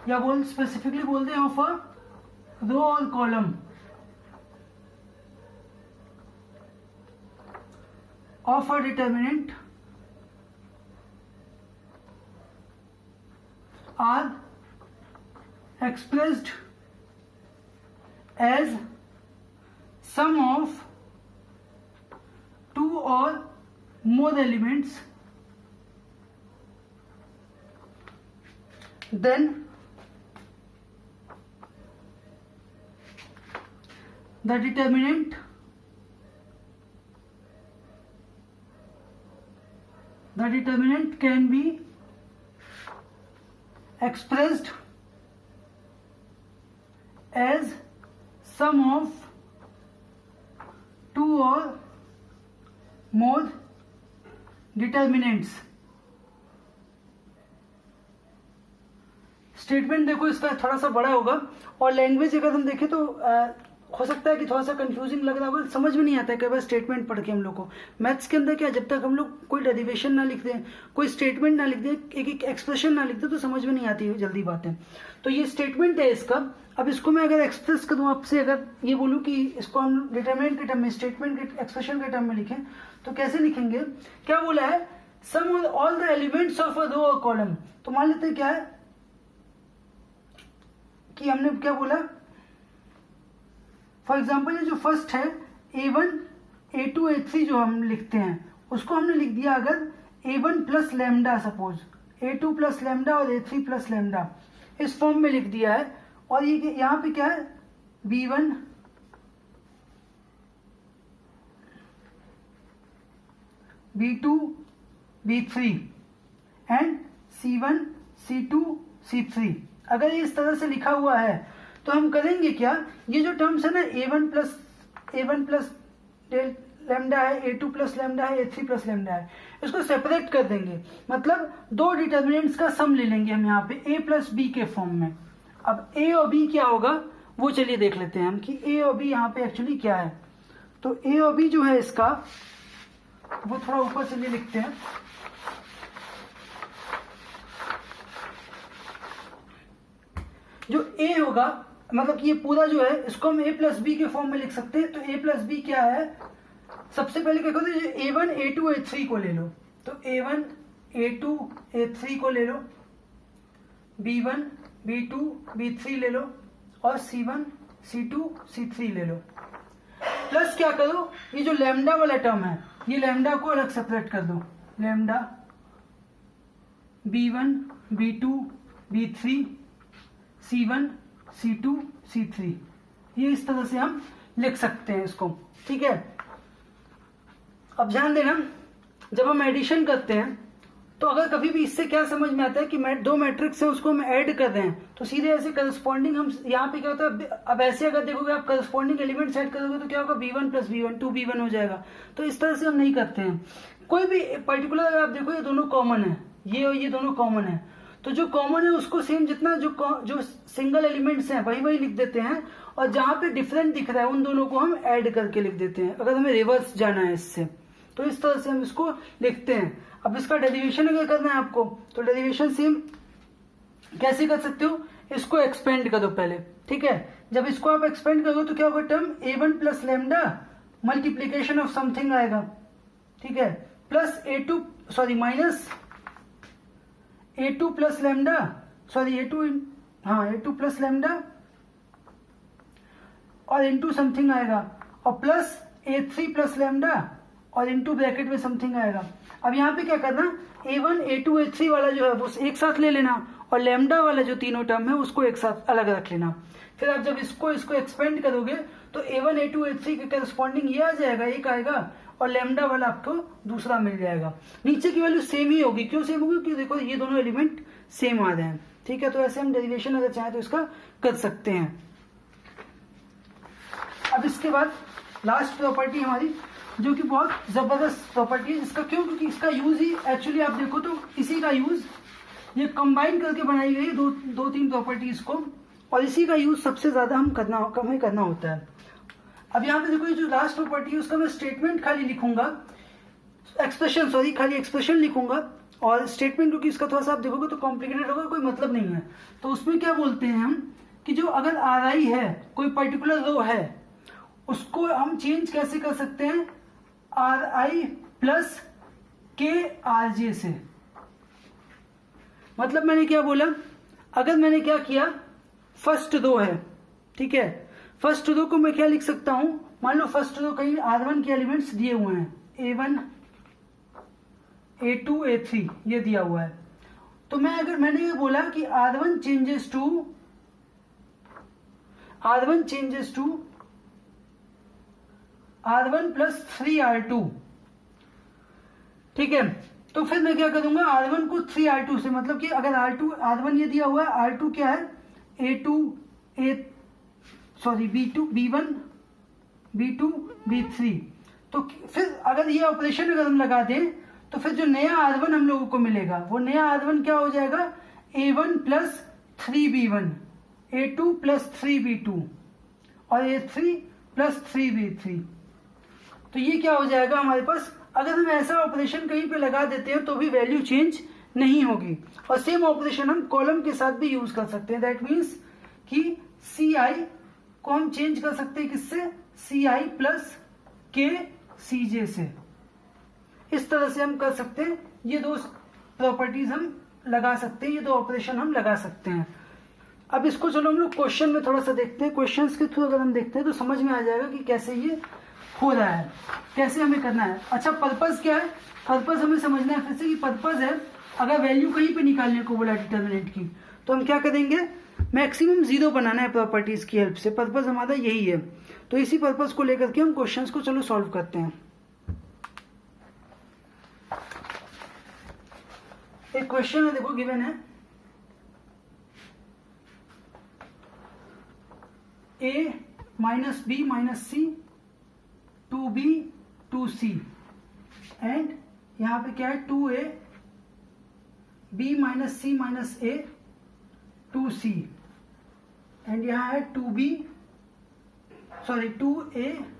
या स्पेसिफिकली बोलते हैं ऑफ अ रो और column of a determinant are expressed as sum of two or more elements, then the determinant can be expressed as sum of two or more determinants. Statement देखो इसका थोड़ा सा बड़ा होगा और लैंग्वेज अगर हम देखें तो हो सकता है कि थोड़ा सा कंफ्यूजिंग लग रहा होगा, समझ में नहीं आता है कई बार स्टेटमेंट पढ़ के हम लोग को। मैथ्स के अंदर क्या, जब तक हम लोग कोई डेरिवेशन ना लिख दें, कोई स्टेटमेंट ना लिख दें, एक एक एक्सप्रेशन ना लिख दें, तो समझ में नहीं आती है जल्दी बातें। तो ये स्टेटमेंट है इसका। अब इसको मैं अगर एक्सप्रेस करूँ आपसे, अगर ये बोलूँ कि इसको हम डिटरमिनेंट के टर्म में, स्टेटमेंट के एक्सप्रेशन के टर्म में लिखें, तो कैसे लिखेंगे? क्या बोला है? Sum all the elements of a row और कॉलम। तो मान लेते हैं क्या है कि हमने क्या बोला, फॉर एग्जाम्पल ये जो फर्स्ट है A1 A2 A3 जो हम लिखते हैं उसको हमने लिख दिया अगर A1 plus lambda, suppose A2 plus lambda और A3 प्लस लैम्डा, इस फॉर्म में लिख दिया है। और ये यहाँ पे क्या है, B1 B2 B3 and C1 C2 C3। अगर ये इस तरह से लिखा हुआ है तो हम करेंगे क्या, ये जो टर्म्स है ना A1 प्लस लैम्डा है, A2 प्लस लैम्डा है, A3 प्लस लैम्डा है, इसको सेपरेट कर देंगे। मतलब दो डिटर्मिनेंट्स का सम ले लेंगे हम यहाँ पे A प्लस बी के फॉर्म में। अब A और B क्या होगा वो चलिए देख लेते हैं हम कि A और B यहाँ पे एक्चुअली क्या है। तो A और B जो है इसका, वो थोड़ा ऊपर चलिए लिखते हैं। जो A होगा, मतलब कि ये पूरा जो है इसको हम A प्लस बी के फॉर्म में लिख सकते हैं। तो A प्लस बी क्या है, सबसे पहले क्या करो, A1 A2 A3 को ले लो। तो A1 A2 A3 को ले लो, B1 B2 B3 ले लो और C1 C2 C3 ले लो। प्लस क्या करो, ये जो लैम्डा वाला टर्म है, ये लैम्डा को अलग सेपरेट कर दो। Lambda B1 B2 B3 C1 C2 C3, ये इस तरह से हम लिख सकते हैं इसको, ठीक है। अब ध्यान देना, जब हम एडिशन करते हैं तो अगर कभी भी इससे क्या समझ में आता है कि दो मैट्रिक्स है उसको हम ऐड कर रहे हैं, तो सीधे ऐसे करस्पॉन्डिंग हम यहाँ पे क्या होता है, अब ऐसे अगर देखोगे आप करस्पॉन्डिंग एलिमेंट्स ऐड करोगे तो क्या होगा, B1 प्लस B1 2B1 हो जाएगा। तो इस तरह से हम नहीं करते हैं। कोई भी पर्टिकुलर अगर आप देखो, ये दोनों कॉमन है, ये और ये दोनों कॉमन है, तो जो कॉमन है उसको सेम, जितना जो सिंगल एलिमेंट्स हैं वही लिख देते हैं, और जहां पे डिफरेंट दिख रहा है उन दोनों को हम ऐड करके लिख देते हैं, अगर हमें रिवर्स जाना है इससे। तो इस तरह से हम इसको लिखते हैं। अब इसका डेरिवेशन अगर करना है आपको, तो डेरिवेशन सेम कैसे कर सकते हो, इसको एक्सपेंड करो पहले, ठीक है। जब इसको आप एक्सपेंड करोगे तो क्या होगा, term A1 plus lambda multiplication of something आएगा, ठीक है, plus minus A2 plus lambda, A2 plus lambda और इनटू समथिंग आएगा, और प्लस A3 प्लस लैम्डा और इनटू ब्रैकेट में समथिंग आएगा। अब यहाँ पे क्या करना, A1 A2 A3 वाला जो है वो एक साथ ले लेना, और लैम्डा वाला जो तीनों टर्म है उसको एक साथ अलग रख लेना। फिर आप जब इसको एक्सपेंड करोगे तो A1 A2 A3 के करस्पॉन्डिंग ये आ जाएगा, एक आएगा, और लैम्डा वाला आपको दूसरा मिल जाएगा। नीचे की वैल्यू सेम ही होगी। क्यों सेम होगी, क्योंकि देखो ये दोनों एलिमेंट सेम आ रहे हैं, ठीक है। तो ऐसे हम डेरिवेशन अगर चाहें तो इसका कर सकते हैं। अब इसके बाद लास्ट प्रॉपर्टी हमारी, जो कि बहुत जबरदस्त प्रॉपर्टी है, इसका क्यों, क्योंकि इसका यूज ही एक्चुअली आप देखो तो इसी का यूज, ये कंबाइन करके बनाई गई दो तीन प्रॉपर्टीज को, और इसी का यूज सबसे ज्यादा हमें करना होता है। अब यहाँ पे देखो, ये जो लास्ट प्रॉपर्टी है उसका मैं स्टेटमेंट खाली लिखूंगा, खाली एक्सप्रेशन लिखूंगा, और स्टेटमेंट क्योंकि इसका थोड़ा सा आप देखोगे तो कॉम्प्लिकेटेड होगा, कोई मतलब नहीं है। तो उसमें क्या बोलते हैं हम कि जो अगर आर आई है, कोई पर्टिकुलर रो है, उसको हम चेंज कैसे कर सकते हैं, आर आई प्लस के आर जे से। मतलब मैंने क्या बोला, अगर मैंने क्या किया, फर्स्ट रो है, ठीक है, फर्स्ट रो को मैं क्या लिख सकता हूं, मान लो फर्स्ट रो कहीं R1 के एलिमेंट्स दिए हुए हैं, A1 A2 A3 ये दिया हुआ है। तो मैंने ये बोला कि R1 changes to R1 plus 3R2, ठीक है। तो फिर मैं क्या करूंगा, R1 को 3R2 से, मतलब कि अगर R1 ये दिया हुआ है, R2 क्या है, B1 B2 B3। तो फिर अगर ये ऑपरेशन अगर हम लगा दें तो फिर जो नया R1 हम लोगों को मिलेगा, वो नया R1 क्या हो जाएगा, A1 plus 3B1, A2 plus 3B2 और A3 प्लस 3B3। तो ये क्या हो जाएगा हमारे पास, अगर हम ऐसा ऑपरेशन कहीं पे लगा देते हैं तो भी वैल्यू चेंज नहीं होगी। और सेम ऑपरेशन हम कॉलम के साथ भी यूज कर सकते हैं। दैट मीन्स कि सी आई को हम चेंज कर सकते हैं किससे, सी आई प्लस के सी जे से। इस तरह से हम कर सकते हैं, ये दो प्रॉपर्टीज हम लगा सकते हैं, ये दो ऑपरेशन हम लगा सकते हैं। अब इसको चलो हम लोग क्वेश्चन में थोड़ा सा देखते हैं। क्वेश्चंस के थ्रू अगर हम देखते हैं तो समझ में आ जाएगा कि कैसे ये हो रहा है, कैसे हमें करना है। अच्छा, पर्पस क्या है, पर्पस हमें समझना है फिर से कि पर्पस है, अगर वैल्यू कहीं पे निकालने को बोला डिटर्मिनेंट की, तो हम क्या करेंगे, मैक्सिमम 0 बनाना है प्रॉपर्टीज की हेल्प से। पर्पस हमारा यही है। तो इसी पर्पस को लेकर के हम क्वेश्चंस को चलो सॉल्व करते हैं। एक क्वेश्चन है, देखो गिवन है a minus B minus C 2b 2c and यहां पे क्या है 2a b minus C minus a 2c and यहां है 2a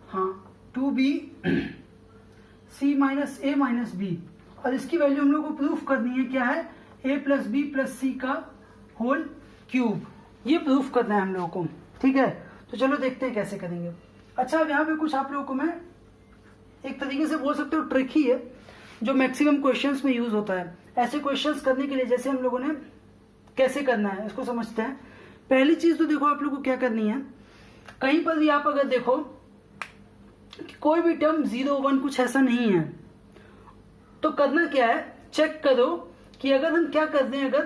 हाँ 2b c minus a minus b। और इसकी वैल्यू हम लोग को प्रूफ करनी है, क्या है, a प्लस बी प्लस सी का होल क्यूब। ये प्रूफ करना है हम लोगों को, ठीक है। तो चलो देखते हैं कैसे करेंगे। अच्छा, अब यहाँ पे कुछ आप लोगों को मैं एक तरीके से बोल सकते हो ट्रिक ही है, जो मैक्सिमम क्वेश्चंस में यूज होता है। ऐसे क्वेश्चंस करने के लिए जैसे हम लोगों ने कैसे करना है इसको समझते हैं। पहली चीज तो देखो आप लोगों को क्या करनी है, कहीं पर भी आप अगर देखो कि कोई भी टर्म 0 1 कुछ ऐसा नहीं है, तो करना क्या है, चेक करो कि अगर हम क्या कर दें, अगर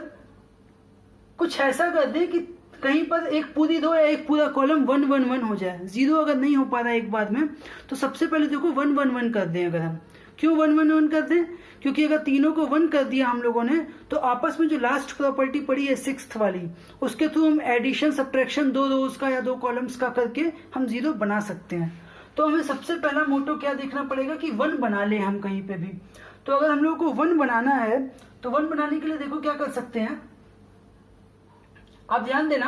कुछ ऐसा कर दें कि कहीं पर एक पूरी रो या एक पूरा कॉलम 1 1 1 हो जाए। 0 अगर नहीं हो पा रहा है एक बार में, तो सबसे पहले देखो 1 1 1 कर दें। अगर हम क्यों 1 1 1 कर दें, क्योंकि अगर तीनों को 1 कर दिया हम लोगों ने, तो आपस में जो लास्ट प्रॉपर्टी पड़ी है 6th वाली, उसके थ्रू हम एडिशन सब्ट्रैक्शन 2 रोज का या 2 कॉलम्स का करके हम 0 बना सकते हैं। तो हमें सबसे पहला मोटो क्या देखना पड़ेगा कि 1 बना ले हम कहीं पे भी। तो अगर हम लोगों को 1 बनाना है, तो 1 बनाने के लिए देखो क्या कर सकते हैं, आप ध्यान देना,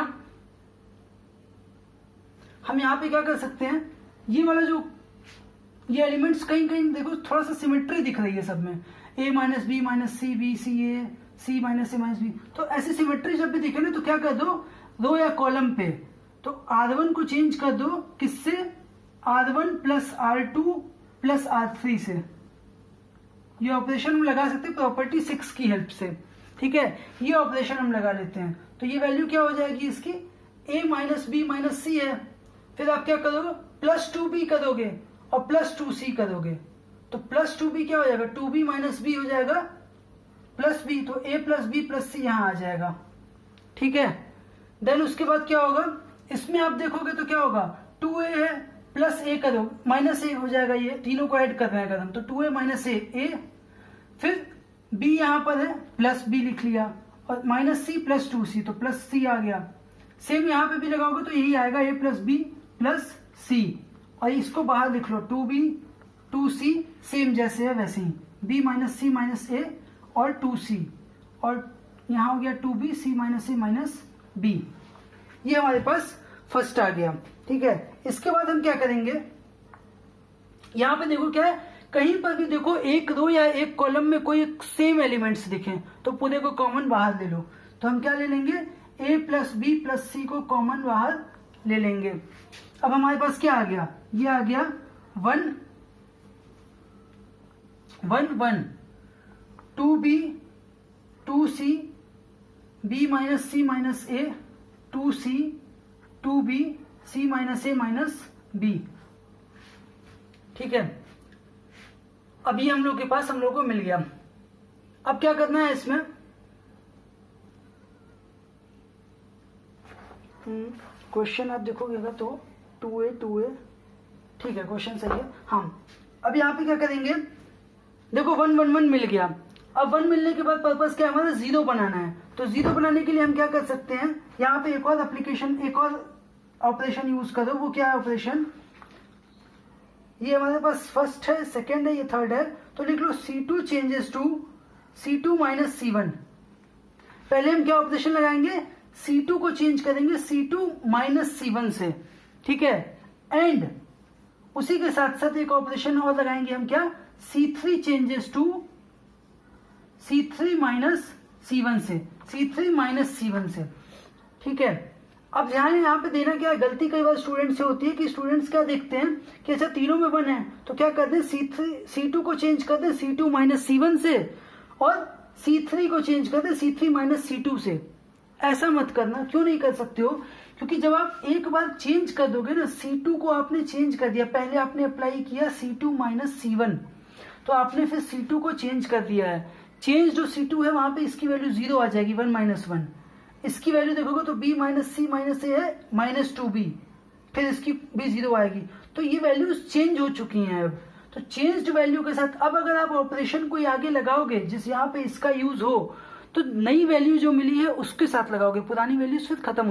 हम यहां पे क्या कर सकते हैं, ये वाला जो ये एलिमेंट्स कहीं कहीं देखो थोड़ा सा सिमेट्री दिख रही है सब में, a minus B minus C B C A C minus A minus B. तो ऐसी सिमेट्री जब भी दिखे ना, तो क्या कर दो, रो या कॉलम पे तो R1 को चेंज कर दो किससे, R1 plus R2 plus R3 से। ये ऑपरेशन हम लगा सकते हैं प्रॉपर्टी 6 की हेल्प से, ठीक है। ये ऑपरेशन हम लगा लेते हैं, तो ये वैल्यू क्या हो जाएगी इसकी, a माइनस बी माइनस सी है। फिर आप क्या करोगे, प्लस 2b करोगे और प्लस 2c करोगे। तो प्लस 2b क्या हो जाएगा, 2b माइनस बी हो जाएगा प्लस b, तो a प्लस बी प्लस सी यहां आ जाएगा, ठीक है। देन उसके बाद क्या होगा, इसमें आप देखोगे तो क्या होगा, 2a है प्लस a करोगे माइनस a हो जाएगा, ये तीनों को ऐड कर रहे हैं अगर हम, तो 2a माइनस a, फिर b यहां पर है प्लस b लिख लिया और माइनस सी प्लस 2c, तो प्लस c आ गया। सेम यहां पे भी लगाओगे तो यही आएगा, a प्लस बी प्लस सी, और इसको बाहर लिख लो 2b 2c, सेम जैसे है वैसे ही, b माइनस सी माइनस ए और 2c, और यहां हो गया 2b c minus A minus b। ये हमारे पास फर्स्ट आ गया, ठीक है। इसके बाद हम क्या करेंगे, यहां पे देखो क्या है कहीं पर भी देखो एक रो या एक कॉलम में कोई सेम एलिमेंट्स दिखे तो पूरे को कॉमन बाहर ले लो। तो हम क्या ले लेंगे, a प्लस बी प्लस सी को कॉमन बाहर ले लेंगे। अब हमारे पास क्या आ गया, ये आ गया 1 1 1 2b 2c b minus C minus A 2c 2b c minus A minus B. ठीक है, अभी हम लोग के पास हम लोग को मिल गया। अब क्या करना है इसमें, क्वेश्चन आप देखोगे तो 2a 2a, ठीक है क्वेश्चन सही है। हाँ, अब यहाँ पे क्या करेंगे, देखो 1 1 1 मिल गया। अब 1 मिलने के बाद पर्पस क्या है हमारा, 0 बनाना है। तो 0 बनाने के लिए हम क्या कर सकते हैं, यहाँ पे एक और एप्लीकेशन, एक और ऑपरेशन यूज करो। वो क्या है ऑपरेशन, ये हमारे पास फर्स्ट है, सेकंड है, ये थर्ड है। तो लिख लो C2 changes to C2 minus C1। पहले हम क्या ऑपरेशन लगाएंगे, C2 को चेंज करेंगे C2 माइनस C1 से, ठीक है। एंड उसी के साथ साथ एक ऑपरेशन और लगाएंगे हम, क्या, C3 changes to C3 minus C1 से, C3 माइनस C1 से, ठीक है। अब ध्यान यहाँ पे देना क्या है, गलती कई बार स्टूडेंट से होती है कि स्टूडेंट्स क्या देखते हैं कि ऐसा तीनों में 1 है तो क्या करते हैं, C2 को चेंज करते हैं C2 माइनस C1 से और C3 को चेंज करते हैं C3 माइनस C2 से। ऐसा मत करना। क्यों नहीं कर सकते हो, क्योंकि जब आप एक बार चेंज कर दोगे ना, C2 को आपने चेंज कर दिया, पहले आपने अप्लाई किया C2 माइनस C1, तो आपने फिर C2 को चेंज कर दिया है। चेंज जो C2 है वहां पे इसकी वैल्यू 0 आ जाएगी, 1 माइनस 1। इसकी वैल्यू देखोगे तो b माइनस सी माइनस ए है माइनस 2b, फिर इसकी भी 0 आएगी। तो ये वैल्यूज चेंज हो चुकी हैं अब। तो चेंज्ड वैल्यू के साथ अब अगर आप ऑपरेशन कोई आगे लगाओगे जिस यहाँ पे इसका यूज हो, तो नई वैल्यू जो मिली है उसके साथ लगाओगे, पुरानी वैल्यूज फिर खत्म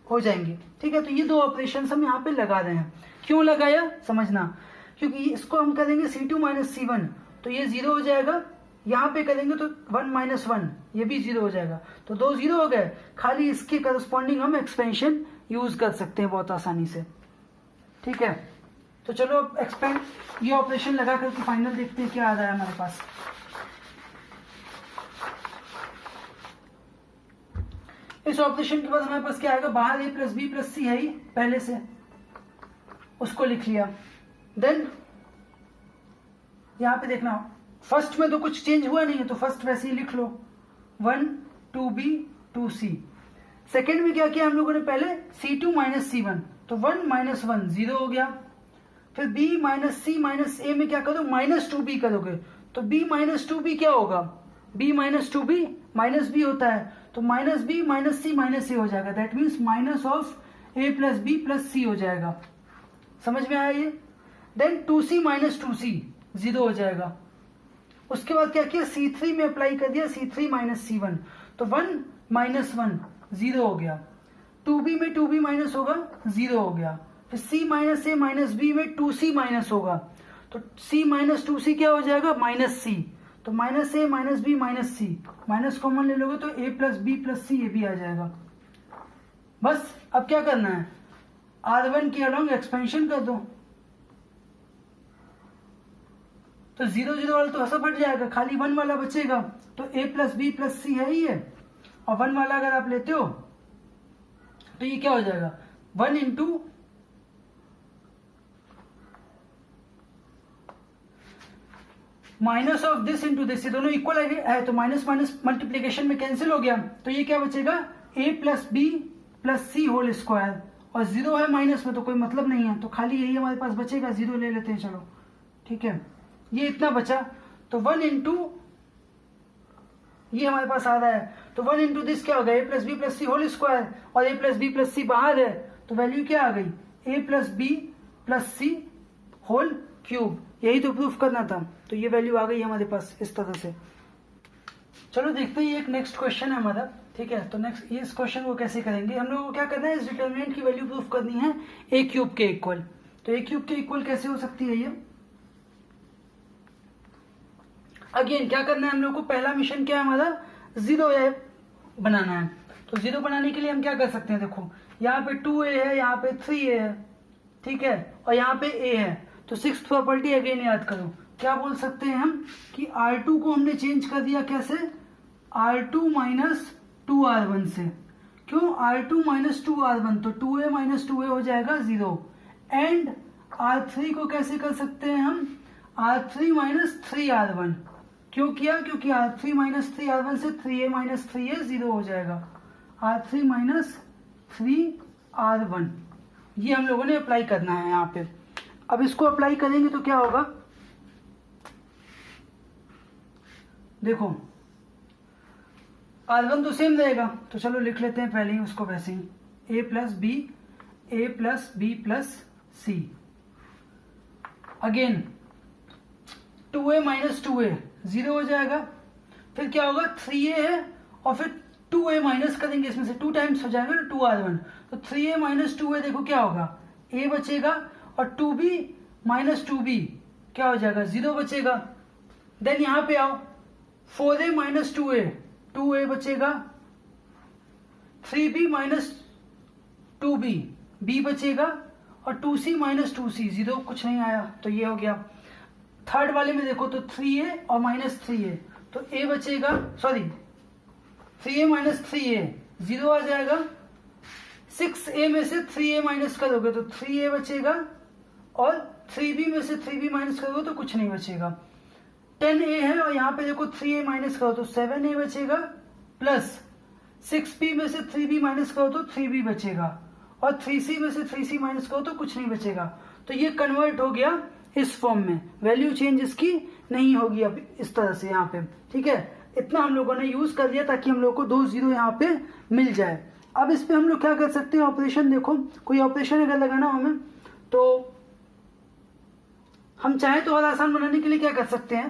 हो जाएंगी। ठीक है, तो ये 2 ऑपरेशन हम यहाँ पे लगा रहे हैं। क्यों लगाया समझना, क्योंकि इसको हम करेंगे C2 माइनस C1 तो ये 0 हो जाएगा, यहाँ पे करेंगे तो 1 माइनस 1 ये भी 0 हो जाएगा। तो 2 0 हो गए, खाली इसके करस्पॉन्डिंग हम एक्सपेंशन यूज कर सकते हैं बहुत आसानी से। ठीक है, तो चलो अब एक्सपेंड ये ऑपरेशन लगा करके फाइनल देखते हैं क्या आ रहा है हमारे पास। इस ऑपरेशन के बाद हमारे पास क्या आएगा, बाहर a प्लस बी प्लस सी है ही पहले से, उसको लिख लिया। देन यहां पे देखना फर्स्ट में तो कुछ चेंज हुआ नहीं है तो फर्स्ट वैसे ही लिख लो 1 2b 2c। सेकेंड में क्या किया हम लोगों ने, पहले C2 माइनस C1 तो 1 माइनस 1 0 हो गया। फिर b minus c minus a में क्या करो, माइनस 2b करोगे तो b माइनस 2b क्या होगा, b minus 2b minus b होता है तो minus b minus c minus a हो जाएगा। That means minus of a plus b plus c हो जाएगा। समझ में आया ये। देन 2c माइनस 2c 0 हो जाएगा। उसके बाद क्या किया, C3 में अप्लाई कर दिया C3 माइनस C1 तो 1 माइनस 1 0 हो गया। 2b में 2b माइनस होगा 0 हो गया। फिर c minus a minus b में 2c माइनस होगा तो c माइनस 2c क्या हो जाएगा, माइनस c। तो minus a minus b minus c, minus common ले लोगे तो a प्लस बी प्लस सी ये भी आ जाएगा। बस अब क्या करना है, R1 के अलोंग एक्सपेंशन कर दो तो 0 0 वाला तो सब हट जाएगा, खाली 1 वाला बचेगा। तो a प्लस बी प्लस सी है ही है और 1 वाला अगर आप लेते हो तो ये क्या हो जाएगा, 1 into minus of this into this, ये दोनों इक्वल है तो माइनस माइनस मल्टीप्लीकेशन में कैंसिल हो गया। तो ये क्या बचेगा, a plus B plus C whole square, और 0 है माइनस में तो कोई मतलब नहीं है तो खाली यही हमारे पास बचेगा, 0 ले लेते हैं चलो। ठीक है, ये इतना बचा तो 1 इंटू ये हमारे पास आ रहा है तो 1 इंटू दिस क्या हो गया, a plus B plus C whole square, और a plus B plus C बाहर है तो वैल्यू क्या आ गई, a plus B plus C whole cube. यही तो प्रूफ करना था तो ये वैल्यू आ गई हमारे पास इस तरह से। चलो देखते हैं, एक नेक्स्ट क्वेश्चन है हमारा। ठीक है, तो नेक्स्ट इस क्वेश्चन को कैसे करेंगे, हम लोग को क्या करना है, इस डिटर्मिनेंट की वैल्यू प्रूफ करनी है a क्यूब के इक्वल। तो a क्यूब के इक्वल कैसे हो सकती है ये, अगेन क्या करना है हम लोग को, पहला मिशन क्या है हमारा, 0a बनाना है। तो 0 बनाने के लिए हम क्या कर सकते हैं, देखो यहाँ पे 2a है, यहाँ पे 3a है, ठीक है, और यहाँ पे a है तो 6th प्रॉपर्टी अगेन याद करो, क्या बोल सकते हैं हम कि R2 को हमने चेंज कर दिया कैसे, R2 माइनस 2R1 से। क्यों R2 माइनस 2R1, तो 2A माइनस 2A हो जाएगा 0। एंड R3 को कैसे कर सकते हैं हम, R3 माइनस 3R1। क्यों किया, क्योंकि R3 माइनस 3R1 से 3A माइनस 3A 0 हो जाएगा, R3 माइनस 3R1। ये हम लोगों ने अप्लाई करना है यहाँ पे। अब इसको अप्लाई करेंगे तो क्या होगा, देखो R1 तो सेम रहेगा, तो चलो लिख लेते हैं पहले ही उसको वैसे ही, A plus B plus C। Again 2A minus 2A 0 हो जाएगा। फिर क्या होगा, 3A है और फिर 2A माइनस करेंगे, इसमें से 2 टाइम्स हो जाएगा ना 2R1, तो 3A माइनस 2A देखो क्या होगा, A बचेगा और 2B माइनस 2B क्या हो जाएगा, 0 बचेगा। देन यहाँ पे आओ, 4A माइनस 2A 2A बचेगा, 3B माइनस 2B B बचेगा और 2C माइनस 2C 0 कुछ नहीं आया, तो ये हो गया। थर्ड वाले में देखो तो 3A और माइनस 3A, तो A बचेगा, सॉरी 3A माइनस 3A 0 आ जाएगा। 6A में से 3A माइनस करोगे तो 3A बचेगा और 3B में से 3B माइनस करोगे तो कुछ नहीं बचेगा। 10A है और यहाँ पे देखो 3A माइनस करो तो 7A बचेगा, प्लस 6B में से 3B माइनस करो तो 3B बचेगा और 3C में से 3C माइनस करो तो कुछ नहीं बचेगा। तो ये कन्वर्ट हो गया इस फॉर्म में, वैल्यू चेंज इसकी नहीं होगी अब इस तरह से यहाँ पे, ठीक है। इतना हम लोगों ने यूज कर लिया ताकि हम लोग को 2 0 यहाँ पे मिल जाए। अब इस पे हम लोग क्या कर सकते हैं, ऑपरेशन देखो, कोई ऑपरेशन अगर लगाना हो हमें तो हम चाहे तो और आसान बनाने के लिए क्या कर सकते हैं,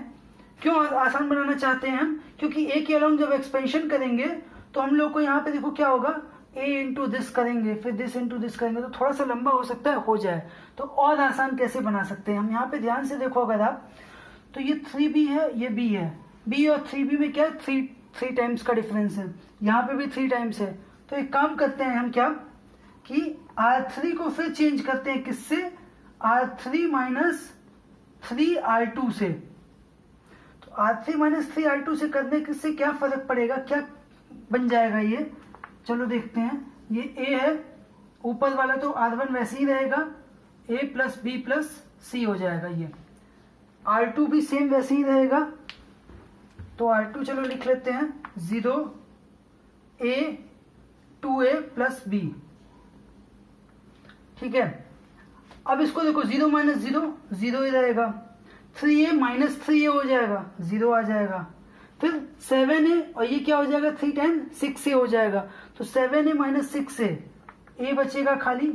क्यों आसान बनाना चाहते हैं हम, क्योंकि A के अलाउंग जब एक्सपेंशन करेंगे तो हम लोग को यहाँ पे देखो क्या होगा, A इंटू दिस करेंगे फिर दिस इंटू दिस करेंगे तो थोड़ा सा लंबा हो सकता है, हो जाए। तो और आसान कैसे बना सकते हैं हम, यहाँ पे ध्यान से देखो अगर आप, तो ये 3B है, ये B है, B और 3B में क्या है, 3 टाइम्स का डिफरेंस है, यहाँ पे भी 3 टाइम्स है। तो एक काम करते हैं हम क्या, कि R3 को फिर चेंज करते हैं किससे, R3 माइनस 3R2 से। तो R3 माइनस 3R2 से करने से क्या फर्क पड़ेगा, क्या बन जाएगा ये, चलो देखते हैं। ये A है, ऊपर वाला तो R1 वैसे ही रहेगा, A plus B plus C हो जाएगा। ये R2 भी सेम वैसे ही रहेगा, तो R2 चलो लिख लेते हैं 0A 2A प्लस B, ठीक है। अब इसको देखो 0 माइनस 0 0 ही रहेगा, 3A माइनस 3A हो जाएगा 0 आ जाएगा, फिर 7A और ये क्या हो जाएगा 3 टाइम 6A हो जाएगा, तो 7A माइनस 6A A बचेगा खाली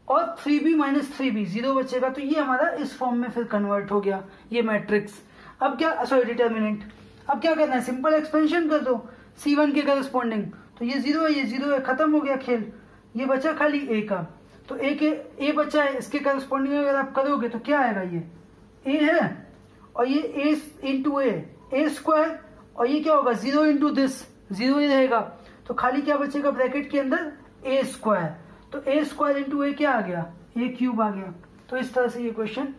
और 3B माइनस 3B 0 बचेगा। तो ये हमारा इस फॉर्म में फिर कन्वर्ट हो गया ये मैट्रिक्स। अब क्या, सॉरी डिटर्मिनेंट, अब क्या करना है, सिंपल एक्सपेंशन कर दो C1 के करस्पॉन्डिंग, तो ये 0 है, ये 0 है, खत्म हो गया खेल। ये बचा खाली A का, तो A बचा है, इसके करस्पॉन्डिंग अगर आप करोगे तो क्या आएगा, ये A है और ये A इंटू A स्क्वायर, और ये क्या होगा 0 इंटू दिस 0 ही रहेगा, तो खाली क्या बचेगा ब्रैकेट के अंदर A स्क्वायर, तो A स्क्वायर इंटू A क्या आ गया, A क्यूब आ गया। तो इस तरह से ये क्वेश्चन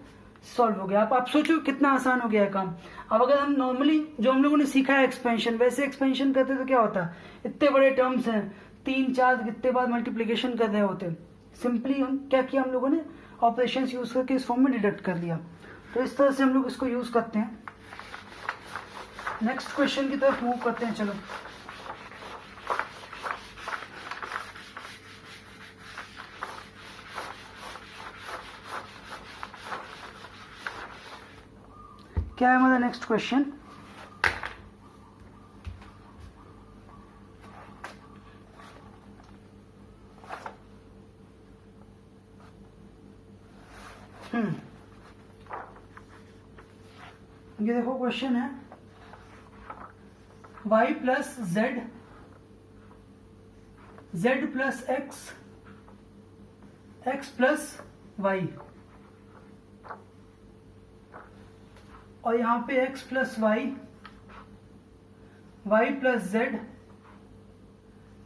सॉल्व हो गया। आप सोचो कितना आसान हो गया है काम। अब अगर हम नॉर्मली जो हम लोगों ने सीखा है एक्सपेंशन, वैसे एक्सपेंशन करते तो क्या होता, इतने बड़े टर्म्स हैं, 3 4 कितने बार मल्टीप्लीकेशन कर रहे होते, सिंपली हम क्या किया, हम लोगों ने ऑपरेशन यूज करके इस फॉर्म में डिडक्ट कर लिया। तो इस तरह से हम लोग इसको यूज करते हैं। नेक्स्ट क्वेश्चन की तरफ मूव करते हैं, चलो। क्या है हमारा नेक्स्ट क्वेश्चन, ये देखो क्वेश्चन है y plus Z, Z plus X, X plus Y, और यहां पे x plus Y, Y plus Z,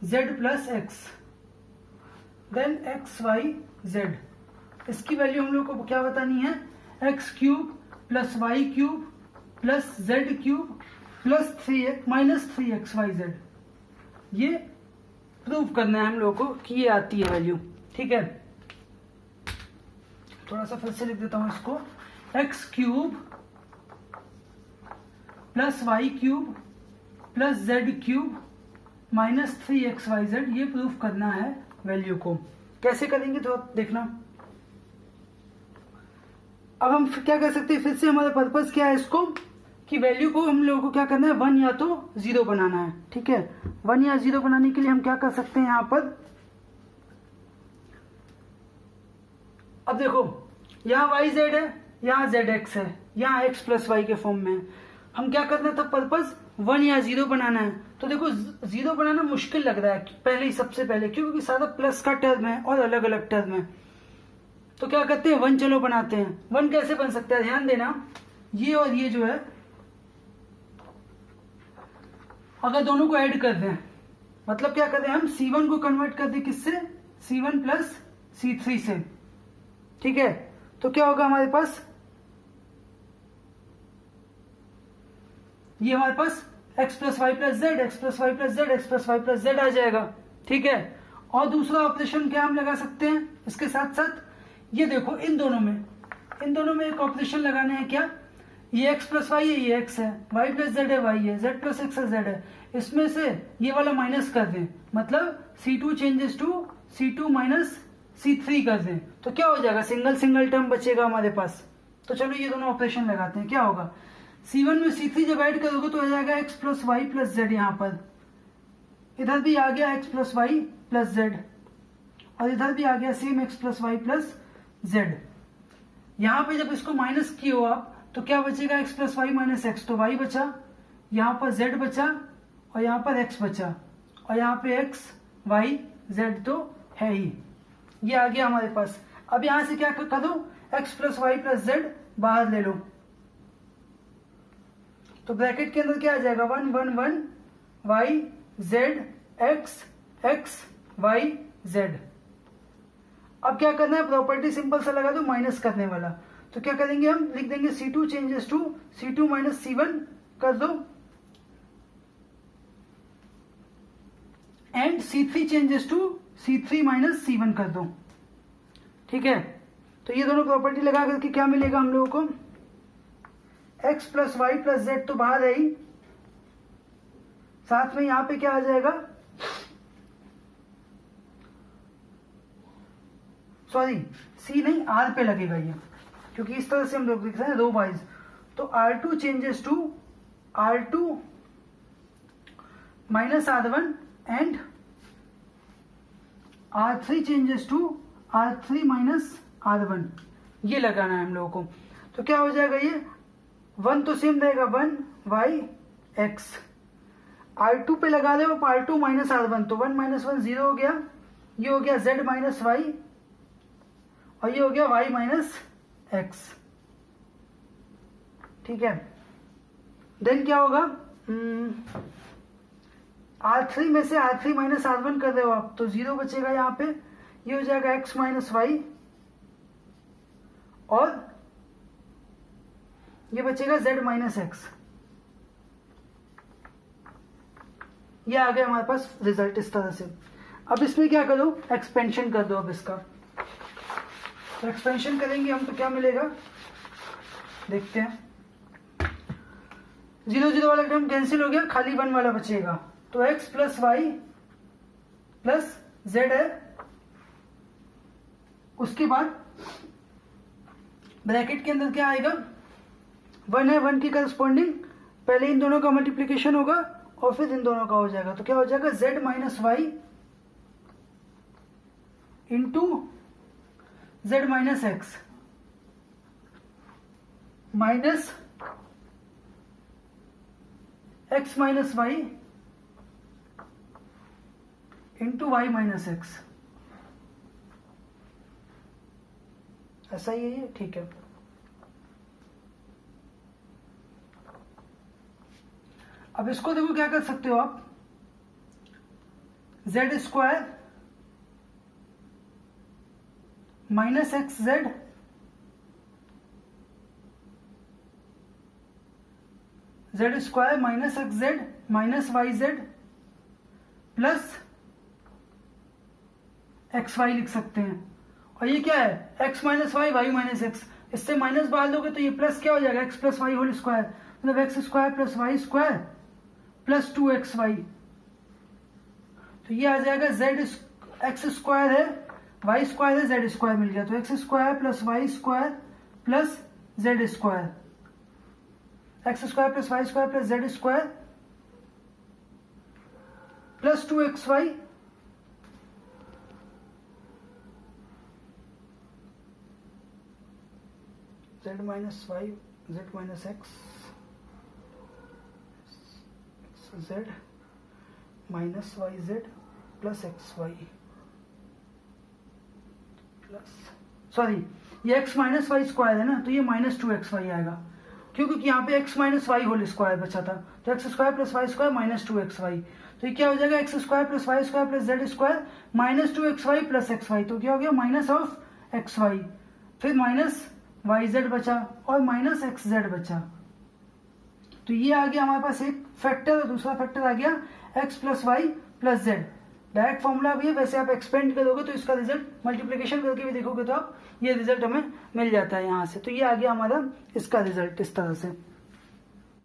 Z plus X, then X Y Z. इसकी वैल्यू हम लोग को क्या बतानी है, X cube plus Y cube plus Z cube plus -3x-y-z, ये प्रूव करना है हम लोग को कि ये आती है वैल्यू। ठीक है, थोड़ा सा फिर से लिख देता हूं इसको, X cube plus Y cube plus Z cube -3x-y-z, ये प्रूव करना है वैल्यू को। कैसे करेंगे तो देखना। अब हम क्या कर सकते हैं, फिर से हमारा पर्पस क्या है इसको, कि वैल्यू को हम लोगों को क्या करना है, 1 या तो 0 बनाना है। ठीक है, 1 या 0 बनाने के लिए हम क्या कर सकते हैं यहां पर, अब देखो यहाँ YZ है, यहाँ ZX है, यहाँ x प्लस वाई के फॉर्म में है। हम क्या करना था पर्पस, 1 या 0 बनाना है। तो देखो 0 बनाना मुश्किल लग रहा है पहले ही, सबसे पहले, क्योंकि सारा प्लस का टर्म है और अलग अलग टर्म है। तो क्या करते हैं, 1 चलो बनाते हैं। 1 कैसे बन सकता है, ध्यान देना, ये और ये जो है अगर दोनों को ऐड कर दें, मतलब क्या करते हैं हम, C1 को कन्वर्ट कर दें किससे, C1 प्लस C3 से। ठीक है, तो क्या होगा हमारे पास, ये हमारे पास x plus Y plus Z, X plus Y plus Z, X plus Y plus Z आ जाएगा। ठीक है, और दूसरा ऑपरेशन क्या हम लगा सकते हैं इसके साथ साथ, ये देखो इन दोनों में एक ऑपरेशन लगाना है, क्या, ये x प्लस वाई है, ये x है, y प्लस जेड है, y है, z प्लस x है, z है। इसमें से ये वाला माइनस कर दें, मतलब C2 changes to C2 minus C3 कर दें, तो क्या हो जाएगा, सिंगल सिंगल टर्म बचेगा हमारे पास। तो चलो ये दोनों ऑपरेशन लगाते हैं। क्या होगा, C1 में C3 जब ऐड करोगे तो हो जाएगा x plus Y plus Z, यहाँ पर इधर भी आ गया x plus Y plus Z, और इधर भी आ गया same x plus Y plus Z. यहाँ पे जब इसको माइनस किए हो आप, तो क्या बचेगा, x plus Y minus X, तो y बचा, यहाँ पर z बचा, और यहाँ पर x बचा, और यहाँ पे x y z तो है ही, ये आ गया हमारे पास। अब यहाँ से क्या करो, x plus Y plus Z बाहर ले लो, तो ब्रैकेट के अंदर क्या आ जाएगा, 1 1 1 y z x x y z। अब क्या करना है, प्रॉपर्टी सिंपल सा लगा दो, माइनस करने वाला। तो क्या करेंगे हम, लिख देंगे C2 changes to C2 minus C1 कर दो, and C3 changes to C3 minus C1 कर दो। ठीक है, तो ये दोनों प्रॉपर्टी लगा करके क्या मिलेगा हम लोगों को, x plus Y plus Z तो बाहर है ही, साथ में यहां पे क्या आ जाएगा, सॉरी C नहीं R पे लगेगा ये, क्योंकि इस तरह से हम लोग लिख रहे हैं रो वाइज। तो R2 changes to R2 minus R1 and R3 changes to R3 minus R1, ये लगाना है हम लोगों को। तो क्या हो जाएगा, ये 1 तो सेम रहेगा, 1 y x, R2 पे लगा दे R2 माइनस R1, तो 1 माइनस 1 0 हो गया, ये हो गया z माइनस y, और ये हो गया y माइनस x। ठीक है, देन क्या होगा, R3 में से R3 माइनस R1 कर रहे हो आप, तो 0 बचेगा यहाँ पे, ये हो जाएगा x माइनस वाई, और ये बचेगा z माइनस एक्स। ये आ गया हमारे पास रिजल्ट इस तरह से। अब इसमें क्या करो, एक्सपेंशन कर दो। अब इसका तो एक्सपेंशन करेंगे हम, तो क्या मिलेगा देखते हैं, 0 0 वाला टर्म कैंसिल हो गया, खाली 1 वाला बचेगा, तो x plus Y plus Z है, उसके बाद ब्रैकेट के अंदर क्या आएगा, 1 है, 1 की करस्पॉन्डिंग पहले इन दोनों का मल्टीप्लीकेशन होगा और फिर इन दोनों का हो जाएगा, तो क्या हो जाएगा, z minus Y into z minus X minus x minus Y into वाई माइनस एक्स। ऐसा ही है ये, ठीक है। अब इसको देखो क्या कर सकते हो आप, Z square minus X Z Z square minus X Z minus Y Z plus X Y लिख सकते हैं। और ये क्या है, X minus Y Y minus X, इससे माइनस बाहर लोगे तो ये प्लस क्या हो जाएगा, X plus Y whole square, मतलब X square plus Y square plus 2xy। तो ये आ जाएगा जेड एक्स स्क्वायर है वाई स्क्वायर है जेड स्क्वायर मिल गया, तो X square plus Y square plus Z square, X square plus Y square plus Z square plus 2xy Z minus Y Z minus X Z minus Y Z plus X Y plus, sorry ये X minus Y square है ना, तो ये minus 2xy आएगा, क्योंकि यहाँ पे X minus Y whole square बचा था, तो X square plus Y square minus 2xy, तो ये क्या हो जाएगा, X square plus Y square plus Z square minus 2xy plus xy, तो क्या हो गया माइनस ऑफ xy, फिर माइनस वाई जेड बचा और माइनस एक्स जेड बचा। तो ये आ गया हमारे पास एक फैक्टर और दूसरा फैक्टर आ गया X plus Y plus Z. Direct formula भी है, वैसे आप एक्सपेंड करोगे तो इसका रिजल्ट मल्टीप्लिकेशन करके भी देखोगे तो आप ये रिजल्ट हमें मिल जाता है यहाँ से। तो ये आ गया हमारा इसका रिजल्ट इस तरह से।